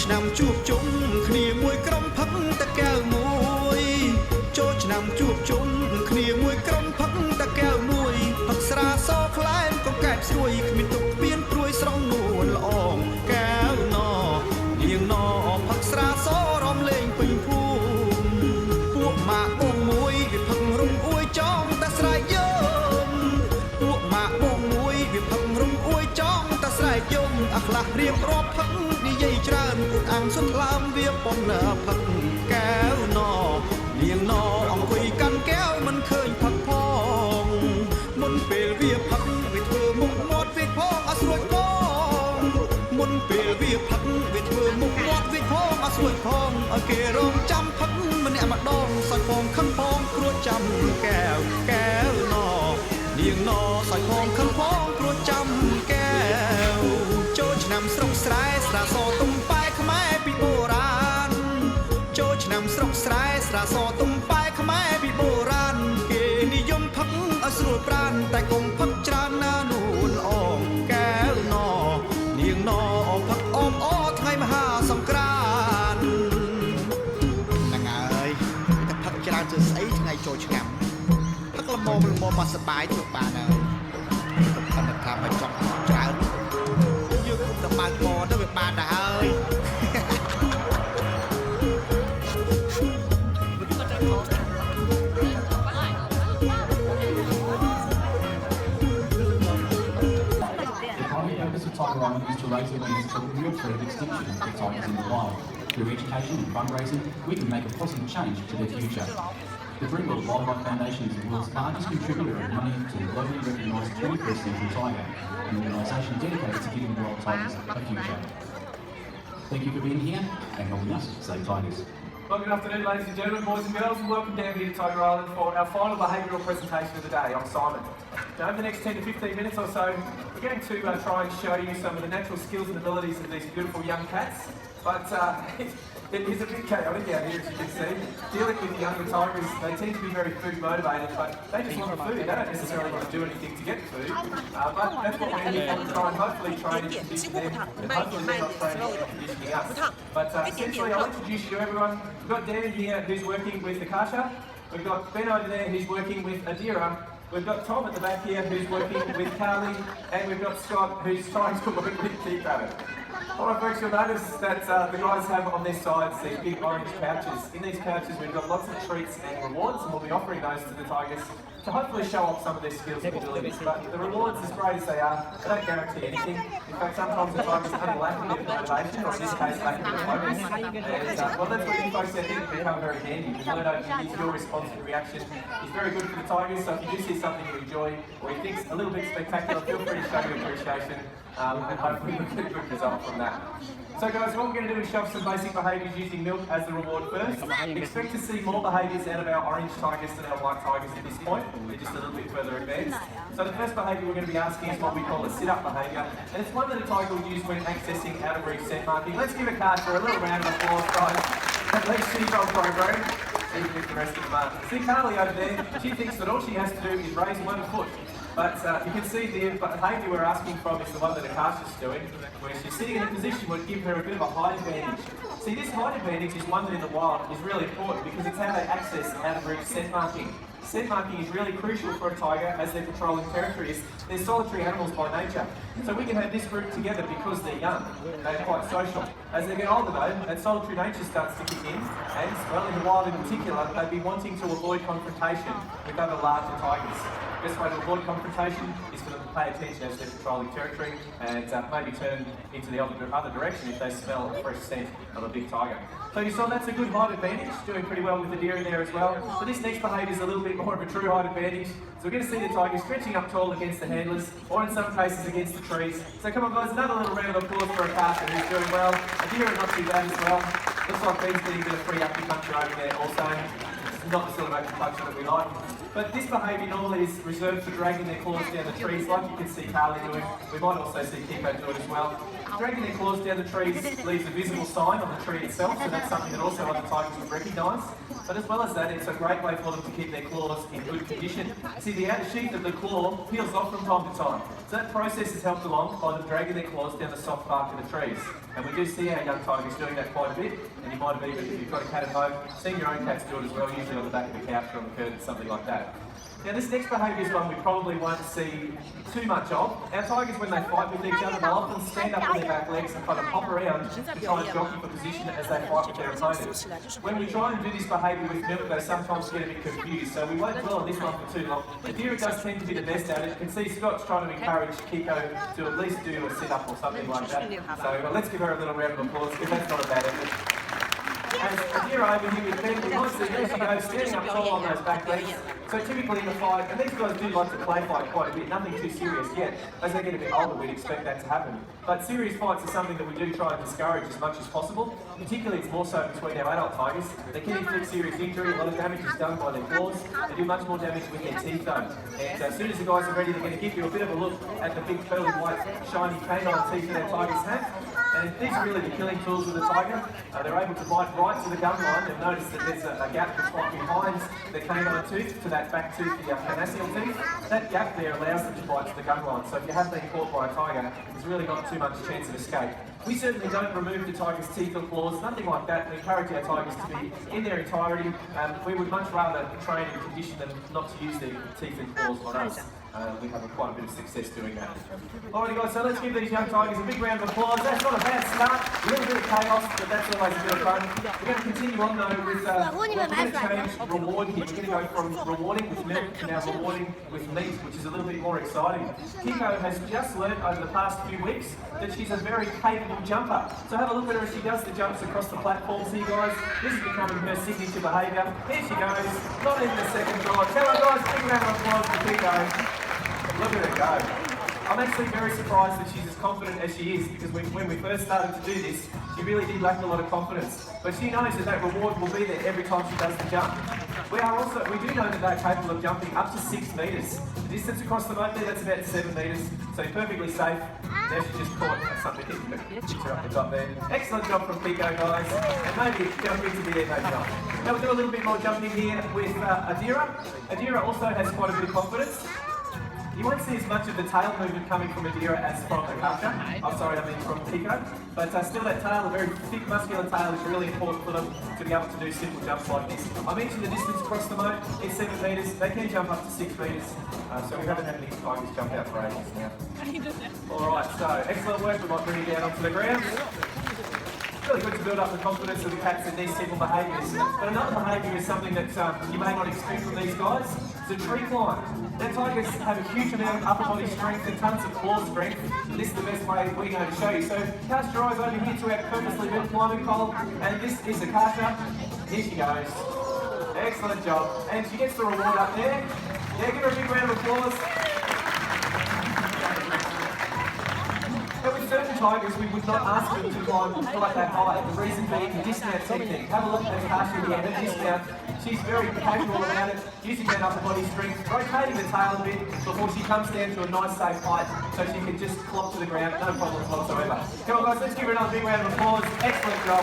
ឆ្នាំជួបជុំគ្នាមួយក្រុមផឹកតែកែវមួយចូលឆ្នាំជួបជុំគ្នាមួយក្រុមផឹកតែកែវមួយផឹកស្រាសខ្លែមកកែបស្រួយគ្មានទុកគ្មានព្រួយស្រងនួនល្អកែវណនាងណផឹកស្រាសរំលេងពេញភូមិពួកម៉ាក់បងមួយវាផឹករំអួយចង់តែស្រែកយំពួកម៉ាក់បងមួយវាផឹករំអួយចង់តែស្រែកយំអាខ្លះរៀបរាប់ផឹកនិយាយច្រើនពួកអាំងសុនឡាមវាប៉ុនផឹកកែវណនាងណអង្គុយកាន់កែវមិនឃើញផឹកផងមុនពេលវាផឹកវាធ្វើមុខមាត់វាផងអត់ស្រួចផងមុនពេលវាផឹកវាធ្វើមុខមាត់វាផងអត់ស្រួចផងឲ្យគេរងចាំផឹកម្នាក់ម្ដងសាច់ផងខឹងផងគ្រួចចាំកែវកែវណនាងណសាច់ផងខឹងផងគ្រួចចាំកែវចូលឆ្នាំស្រុកស្រែស្រាសទំប៉ែខ្មែរពីបុរាណចូលឆ្នាំស្រុកស្រែស្រាសទំប៉ែខ្មែរពីបុរាណគេនិយមផឹកឲ្យស្រួលប្រាណតែកុំផឹកច្រើនណានួនអងកែវណនាងណផឹកអមអថ្ងៃមហាសង្ក្រាន្តហ្នឹងហើយតែផឹកច្រើនធ្វើស្អីថ្ងៃចូលឆ្នាំផឹកល្មមមកសបាយធ្វើបានហើយតែថាមិនចង់ច្រើនយើងគុំតែបើកមកទៅវាបានដែរហើយ Tiger Island is to raise awareness of the real threat of extinction of tigers in the wild. Through education and fundraising, we can make a positive change to their future. The Free World Wildlife Foundation is the world's largest contributor of money to the globally recognised 21st century tiger, an organisation dedicated to giving wild tigers a future. Thank you for being here and helping us save tigers. Well, good afternoon, ladies and gentlemen, boys and girls, and welcome down here to Tiger Island for our final behavioural presentation of the day. I'm Simon. Now, over the next 10 to 15 minutes or so, we're going to try and show you some of the natural skills and abilities of these beautiful young cats. But it is a bit chaotic out here, as you can see. Dealing with the younger tigers, they tend to be very food motivated, but they just want the food. They don't necessarily want to do anything to get the food. But that's what we're here for, to try and hopefully train and condition them, and hopefully they're not training and conditioning us. But essentially, I'll introduce you to everyone. We've got Dan here who's working with the Kasha. We've got Ben over there who's working with Adira. We've got Tom at the back here who's working with Carly, and we've got Scott who's trying to work with Keith Rabbit. Alright folks, you'll notice that the guys have on their sides these big orange pouches. In these pouches we've got lots of treats and rewards, and we'll be offering those to the tigers to hopefully show off some of their skills and abilities. But the rewards, as great as they are, they don't guarantee anything. In fact, sometimes the tigers are lacking a bit of motivation, or in this case lacking a bit of focus. And well, that's where you folks there think become very handy. You learn over years your response and reaction is very good for the tigers, so if you do see something you enjoy or you think's a little bit spectacular, feel free to show your appreciation, and hopefully we'll get a good result from that. So guys, what we're going to do is show some basic behaviours using milk as the reward first. Expect to see more behaviours out of our orange tigers than our white tigers at this point. They're just a little bit further advanced. So the first behaviour we're going to be asking is what we call a sit-up behaviour, and it's one that a tiger will use when accessing out-of-reach scent marking. Let's give a card for a little round of applause, guys. At least she's on program. See if the rest of them are. See Carly over there, she thinks that all she has to do is raise one foot. But you can see the behaviour we're asking from is the one that Akasha's doing, where she's sitting in a position where it gives her a bit of a height advantage. See, this height advantage is one that in the wild is really important because it's how they access out-of-reach scent marking. Scent marking is really crucial for a tiger as they're patrolling territories. They're solitary animals by nature. So we can have this group together because they're young. They're quite social. As they get older though, that solitary nature starts to kick in, and well, in the wild in particular, they'd be wanting to avoid confrontation with other larger tigers. The best way to avoid confrontation is for them to pay attention as they're patrolling territory and maybe turn into the other direction if they smell a fresh scent of a big tiger. So you saw that's a good height advantage, doing pretty well with the deer in there as well. So this next behaviour is a little bit more of a true height advantage. So we're going to see the tiger stretching up tall against the handlers, or in some cases against the trees. So come on guys, another little round of applause for Akasha who's doing well. The deer are not too bad as well. Looks like Ben's getting a bit of free acupuncture over there also. It's not the sort of acupuncture that we like. But this behaviour normally is reserved for dragging their claws down the trees, like you can see Carly doing. We might also see Kiko do it as well. Dragging their claws down the trees leaves a visible sign on the tree itself, so that's something that also other tigers would recognise. But as well as that, it's a great way for them to keep their claws in good condition. See, the outer sheath of the claw peels off from time to time. So that process is helped along by them dragging their claws down the soft bark of the trees. And we do see our young tigers doing that quite a bit, and you might have even, if you've got a cat at home, seen your own cats do it as well, usually on the back of the couch or on the curtain, something like that. Now this next behaviour is one we probably won't see too much of. Our tigers, when they fight with each other, they'll often stand up on their back legs and kind of hop around to try and jockey for position as they fight with their opponents. When we try and do this behaviour with milk, they sometimes get a bit confused, so we won't dwell on this one for too long. Adira does tend to be the best at it. You can see Scott's trying to encourage Kiko to at least do a sit-up or something like that. So let's give her a little round of applause, because that's not a bad effort. As Adira over here with Ben, we might see there she goes, standing up tall on those back legs. So typically in the fight, and these guys do like to play fight quite a bit, nothing too serious yet. As they get a bit older, we'd expect that to happen. But serious fights are something that we do try and discourage as much as possible. Particularly it's more so between our adult tigers. They can inflict serious injury, a lot of damage is done by their claws. They do much more damage with their teeth though. And as soon as the guys are ready, they're going to give you a bit of a look at the big pearly white shiny canine teeth that our tigers have. And these are really the killing tools of the tiger. They're able to bite right to the gum line. You'll notice that there's a gap that's right behind the canine tooth to that back tooth, the carnassial teeth. That gap there allows them to bite to the gum line. So if you have been caught by a tiger, there's really not too much chance of escape. We certainly don't remove the tiger's teeth or claws, nothing like that. We encourage our tigers to be in their entirety. We would much rather train and condition them not to use their teeth and claws on us. We have quite a bit of success doing that. Alrighty guys, so let's give these young tigers a big round of applause. That's not a bad start. A little bit of chaos, but that's always a bit of fun. We're going to continue on though with, we're going to change reward here. We're going to go from rewarding with milk to now rewarding with meat, which is a little bit more exciting. Kiko has just learned over the past few weeks that she's a very capable jumper. So have a look at her as she does the jumps across the platforms here guys. This is becoming her signature behaviour. Here she goes, not even a second drive. Come on guys, big round of applause for Kiko. Look at her go. I'm actually very surprised that she's as confident as she is, because when we first started to do this, she really did lack a lot of confidence. But she knows that that reward will be there every time she does the jump. We do know that they're capable of jumping up to 6 metres. The distance across the moat there, that's about 7 metres, so perfectly safe. Now she just caught something hit her up the top there. Excellent job from Kiko, guys. And maybe jumping to the air, maybe not. Now we'll do a little bit more jumping here with Adira. Adira also has quite a bit of confidence. You won't see as much of the tail movement coming from Adira as from Akasha. I'm sorry, I mean from Kiko. But still that tail, a very thick muscular tail, is really important for them to be able to do simple jumps like this. I mentioned the distance across the moat, it's 7 metres. They can jump up to 6 metres. So we haven't had any tigers jump out for ages now. Alright, so excellent work. We might bring you down onto the ground. Really good to build up the confidence of the cats in these simple behaviours. But another behaviour is something that you may not expect from these guys. It's a tree climb. Now tigers have a huge amount of upper body strength and tons of claw strength. And this is the best way we know to show you. So cast your eyes over here to our purposely built climbing pole. And this is Akasha. Here she goes. Excellent job. And she gets the reward up there. Yeah, give her a big round of applause. But with certain tigers, we would not ask them to climb quite that high. The reason being the dismount technique. Have a look at Akasha here, her dismount. She's very capable about it, using that upper body strength, rotating the tail a bit before she comes down to a nice safe height so she can just flop to the ground, no problems whatsoever. Come on guys, let's give her another big round of applause. Excellent job.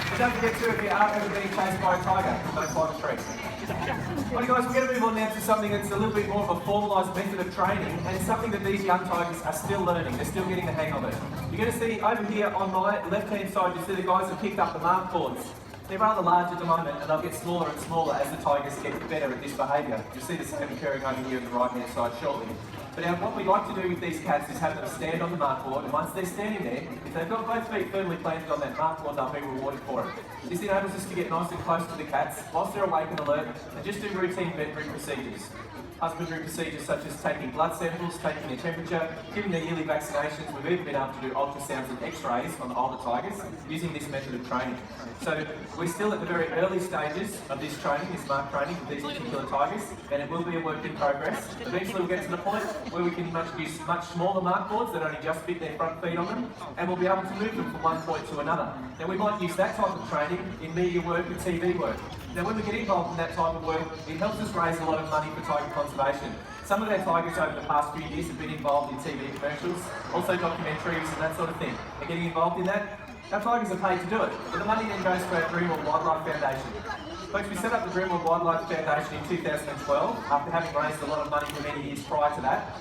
But don't forget too, if you are ever being chased by a tiger, don't climb a tree. Alright guys, we're going to move on now to something that's a little bit more of a formalised method of training, and it's something that these young tigers are still learning. They're still getting the hang of it. You're going to see over here on my left-hand side, you see the guys have picked up the mark cords. They're rather large at the moment, and they'll get smaller and smaller as the tigers get better at this behaviour. You'll see the same occurring over here on the right-hand side shortly. But now what we like to do with these cats is have them stand on the mark board, and once they're standing there, if they've got both feet firmly planted on that mark board, they'll be rewarded for it. This enables us to get nice and close to the cats whilst they're awake and alert, and just do routine veterinary procedures. Husbandry procedures such as taking blood samples, taking their temperature, giving their yearly vaccinations. We've even been able to do ultrasounds and x-rays on the older tigers using this method of training. So we're still at the very early stages of this training, this mark training with these particular tigers, and it will be a work in progress. Eventually we'll get to the point where we can use much smaller markboards that only just fit their front feet on them, and we'll be able to move them from one point to another. Now we might use that type of training in media work and TV work. Now when we get involved in that type of work, it helps us raise a lot of money for tiger conservation. Some of our tigers over the past few years have been involved in TV commercials, also documentaries and that sort of thing. And getting involved in that, our tigers are paid to do it, but the money then goes to our Dreamworld Wildlife Foundation. Folks, we set up the Dreamworld Wildlife Foundation in 2012 after having raised a lot of money for many years prior to that.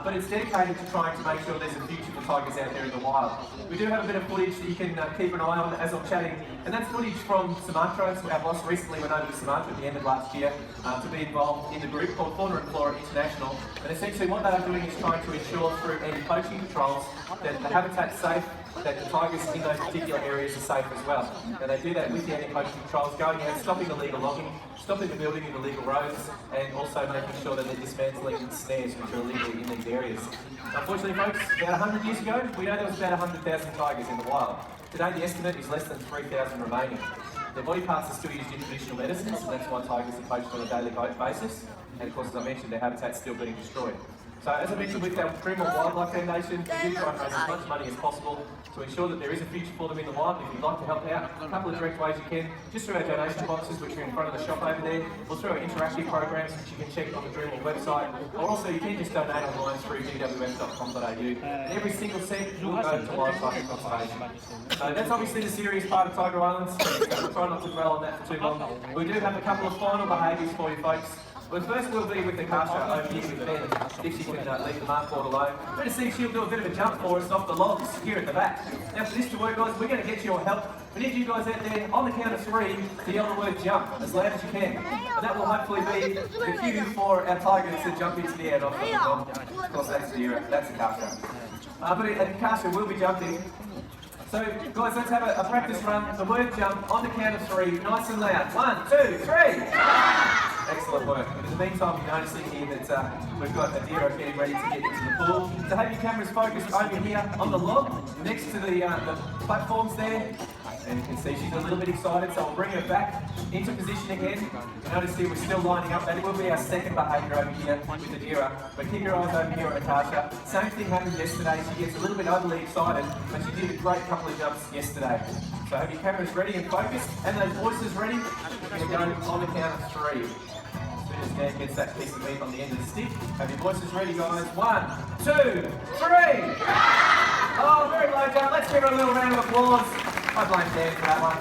But it's dedicated to trying to make sure there's a future for tigers out there in the wild. We do have a bit of footage that you can keep an eye on as I'm chatting, and that's footage from Sumatra. So our boss recently went over to Sumatra at the end of last year to be involved in the group called Fauna and Flora International. And essentially what they are doing is trying to ensure through anti-poaching patrols that the habitat's safe, that the tigers in those particular areas are safe as well. And they do that with the anti-poaching patrols, going out, stopping illegal logging, stopping the building of illegal roads, and also making sure that they're dismantling snares which are illegal in these areas. Unfortunately, folks, about 100 years ago, we know there was about 100,000 tigers in the wild. Today, the estimate is less than 3,000 remaining. Their body parts are still used in traditional medicines, and that's why tigers are poached on a daily basis. And of course, as I mentioned, their habitat's still being destroyed. So as I mentioned, with our Dreamworld Wildlife Foundation, we do try and raise as much money as possible to ensure that there is a future for them in the wild. If you'd like to help out, a couple of direct ways you can, just through our donation boxes, which are in front of the shop over there, or through our interactive programs, which you can check on the Dreamworld website, or also you can just donate online through gws.com.au. And every single cent will go to wildlife conservation. So that's obviously the serious part of Tiger Islands. We'll try not to dwell on that for too long. We do have a couple of final behaviours for you folks. But first we'll be with the car show over here with Ben, if she can leave the markboard alone. We're going to see if she'll do a bit of a jump for us off the logs here at the back. Now for this to work, guys, we're going to get your help. We need you guys out there on the count of 3 to yell the word jump as loud as you can. And that will hopefully be the cue for our tigers to jump into the air and off the log. Of course that's the car show. But at the car show we'll be jumping. So guys, let's have a practice run. The word jump on the count of 3, nice and loud. 1, 2, 3! Excellent work. In the meantime, you're noticing here that we've got Adira getting ready to get into the pool. So have your cameras focused over here on the log, next to the platforms there. And you can see she's a little bit excited, so I'll bring her back into position again. Notice here we're still lining up. That will be our second behaviour over here with Adira. But keep your eyes over here on Natasha. Same thing happened yesterday. She gets a little bit overly excited, but she did a great couple of jumps yesterday. So have your cameras ready and focused, and those voices ready. We're going to go on the count of 3. As soon as Dan gets that piece of meat on the end of the stick, have your voices ready, guys. 1, 2, 3! Oh, very low jump. Let's give her a little round of applause. I blame Dan for that one.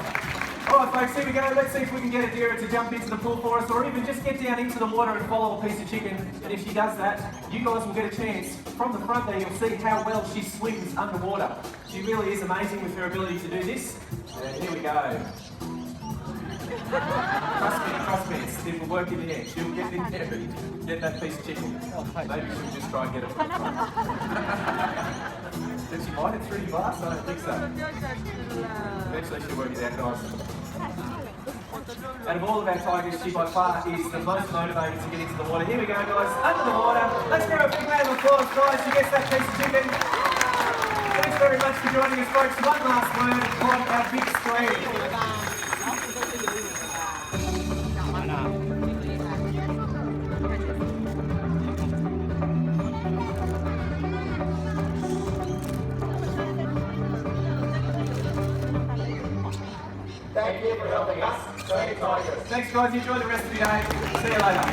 Alright folks, here we go. Let's see if we can get Adira to jump into the pool for us, or even just get down into the water and follow a piece of chicken. And if she does that, you guys will get a chance. From the front there, you'll see how well she swims underwater. She really is amazing with her ability to do this. And here we go. Trust me, it will work in the end. She'll get in there and get that piece of chicken. Maybe she'll just try and get it. Did she bite it through your glass? I don't think so. Eventually she'll work it out, guys. Out of all of our tigers, she by far is the most motivated to get into the water. Here we go, guys, under the water. Let's give her a big round of applause, guys. She gets that piece of chicken. Thanks very much for joining us, folks. One last word on our big screen. Thank you for helping us. Thank you, Tigers. Thanks, guys. Enjoy the rest of your day. See you later.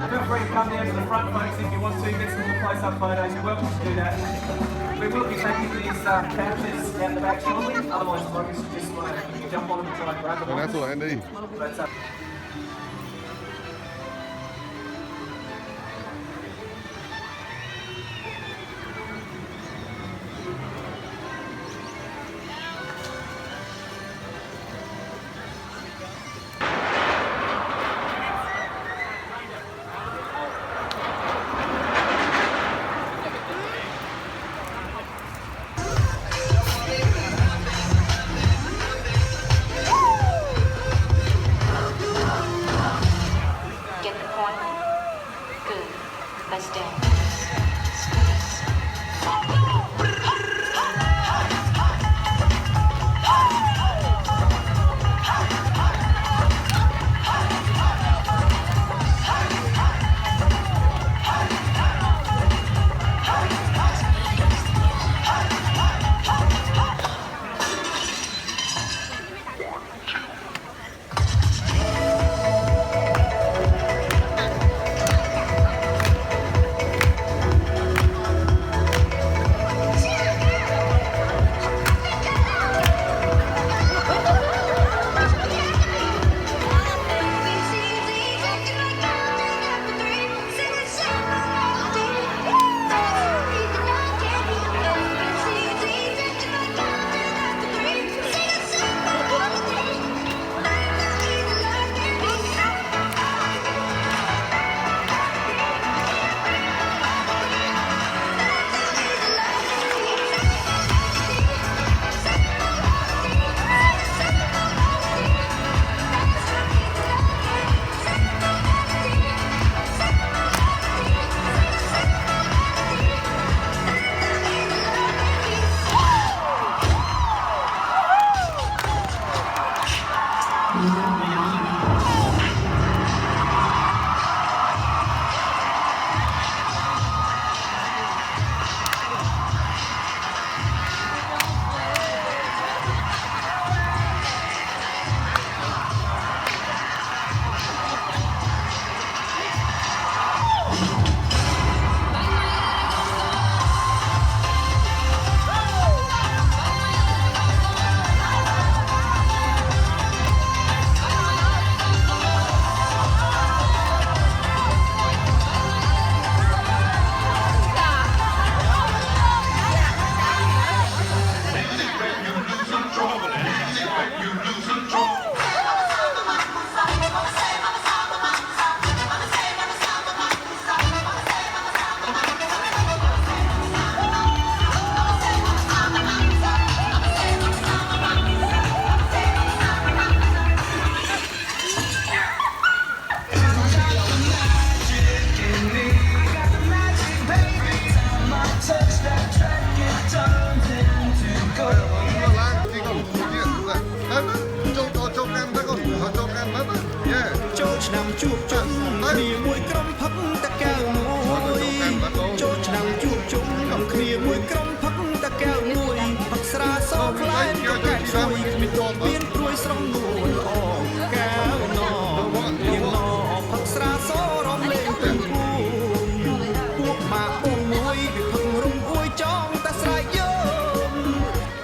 Feel free to come down to the front, folks, if you want to. Get some more close-up photos. You're welcome to do that. We will be taking these couches out the back shortly. Otherwise, folks, just want to jump on them and try and grab them. And that's all, Andy. But, ឆ្នាំជួបជុំគ្នាមួយក្រុមផឹកតាកែវមួយចូលឆ្នាំជួបជុំគ្នាមួយក្រុមផឹកតាកែវមួយផឹកស្រាសផ្លែកកែជួយគ្មានតមានព្រួយស្រងនួនល្អកែវណនាងណផឹកស្រាសរំលែងទាំងគូពួកម៉ាក់បងមួយវាផឹករំអួយចង់តែស្រែកយំ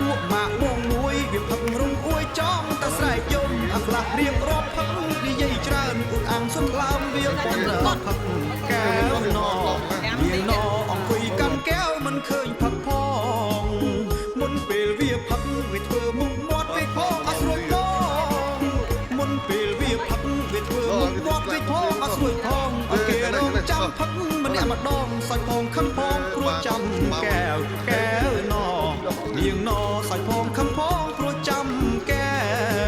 ពួកម៉ាក់បងមួយវាផឹករំអួយចង់តែស្រែកយំអាខ្លះរៀបរាប់ផឹកនិយាយច្រើនអ៊ុតអាំងសុនក្លើមវាប៉ុនផឹកកែវណនាងណអង្គុយកាន់កែវមិនឃើញផឹកផងមុនពេលវាផឹកវាធ្វើមុខមាត់វាផងអត់ស្រួយផងមុនពេលវាផឹកវាធ្វើមុខមាត់វាផងអត់ស្រួយផងអត់គេរងចាំផឹកម្នាក់ម្ដងសាច់ផងខំផងព្រោះចាំកែវកែវណនាងណសាច់ផងខំផងព្រោះចាំកែ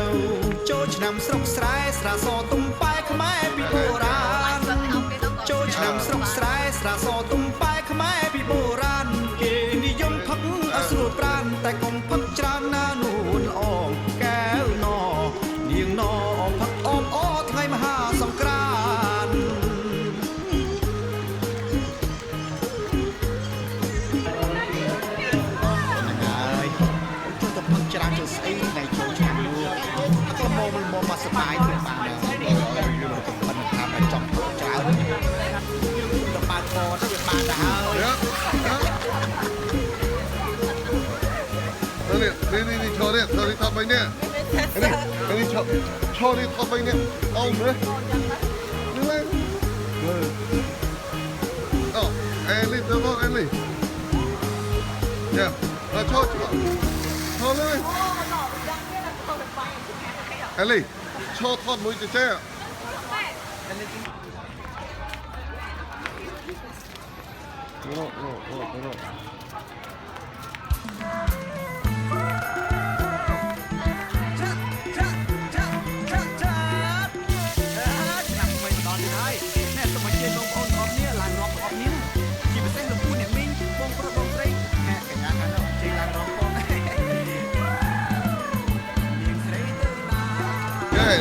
វចូលឆ្នាំស្រុកស្រែស្រាសទុំប៉ែខ្មែរពីបុរាណចូលឆ្នាំស្រុកស្រែស្រាសទុំប៉ែខ្មែរពីបុរាណគេនិយមផឹកឲ្យស្រួលប្រាណតែកុំផឹកច្រើនណានួនល្អកែវណនាងណផឹកអមអថ្ងៃមហាសង្ក្រាន្តហើយជួយទៅផឹកច្រើនជាស្អីថ្ងៃចូលឆ្នាំនោះក៏មកសប្បាយទៅបានប៉ុន្តែថាចង់ច្រើនទៅបានពតទៅបានទៅហើយនេះឈរនេះថតបីនេះនេះឈរនេះថតបីនេះអោមើលនេះអូអេលីទៅអេលីយ៉ាឈរเลยអេលីឈរថតមួយចេះចេះ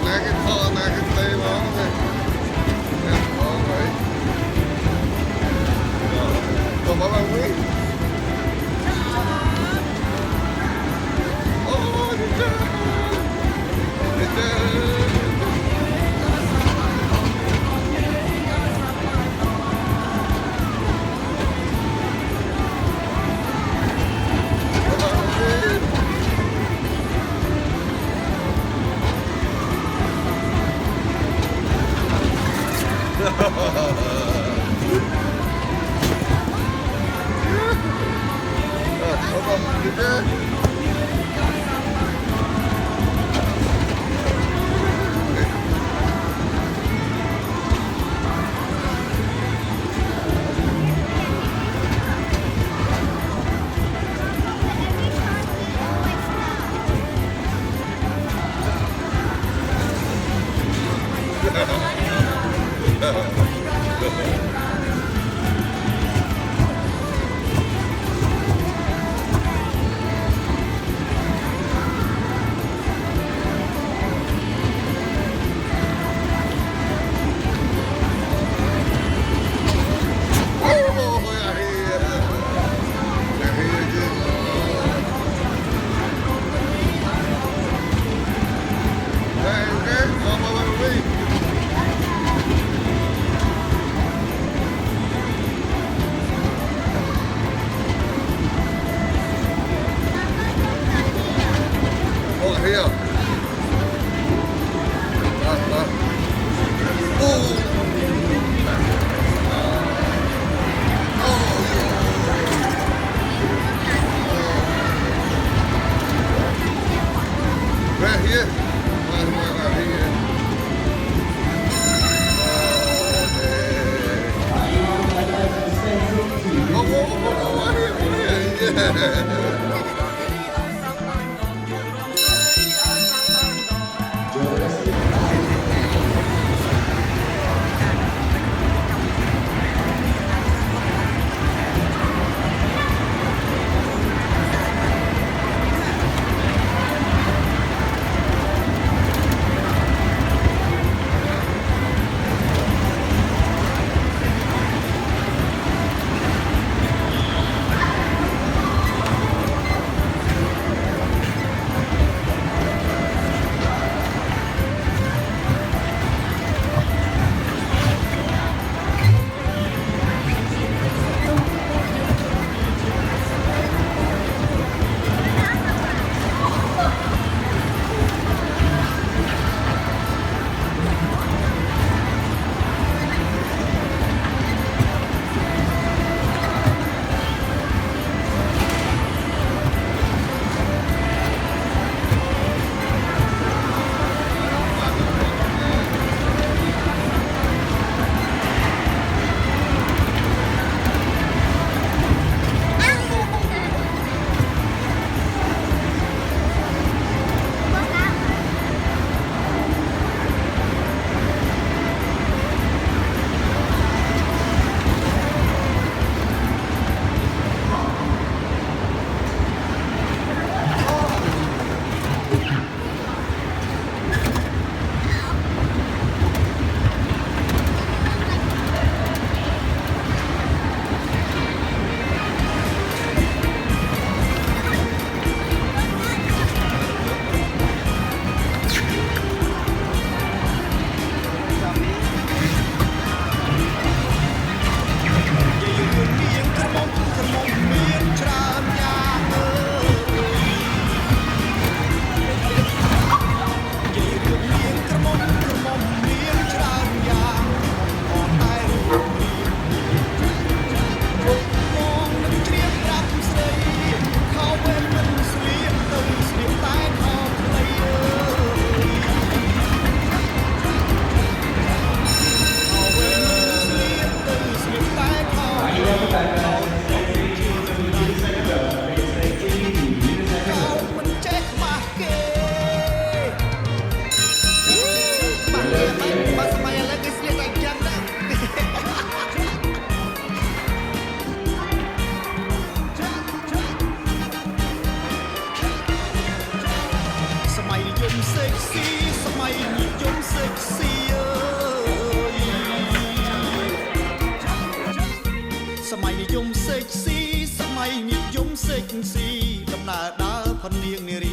ណាគេថតណាគេផ្លេមកនេះអូយទៅមកវិញអូយចា យញិយយំសេកស៊ីដំណើរដើរផននាងនារី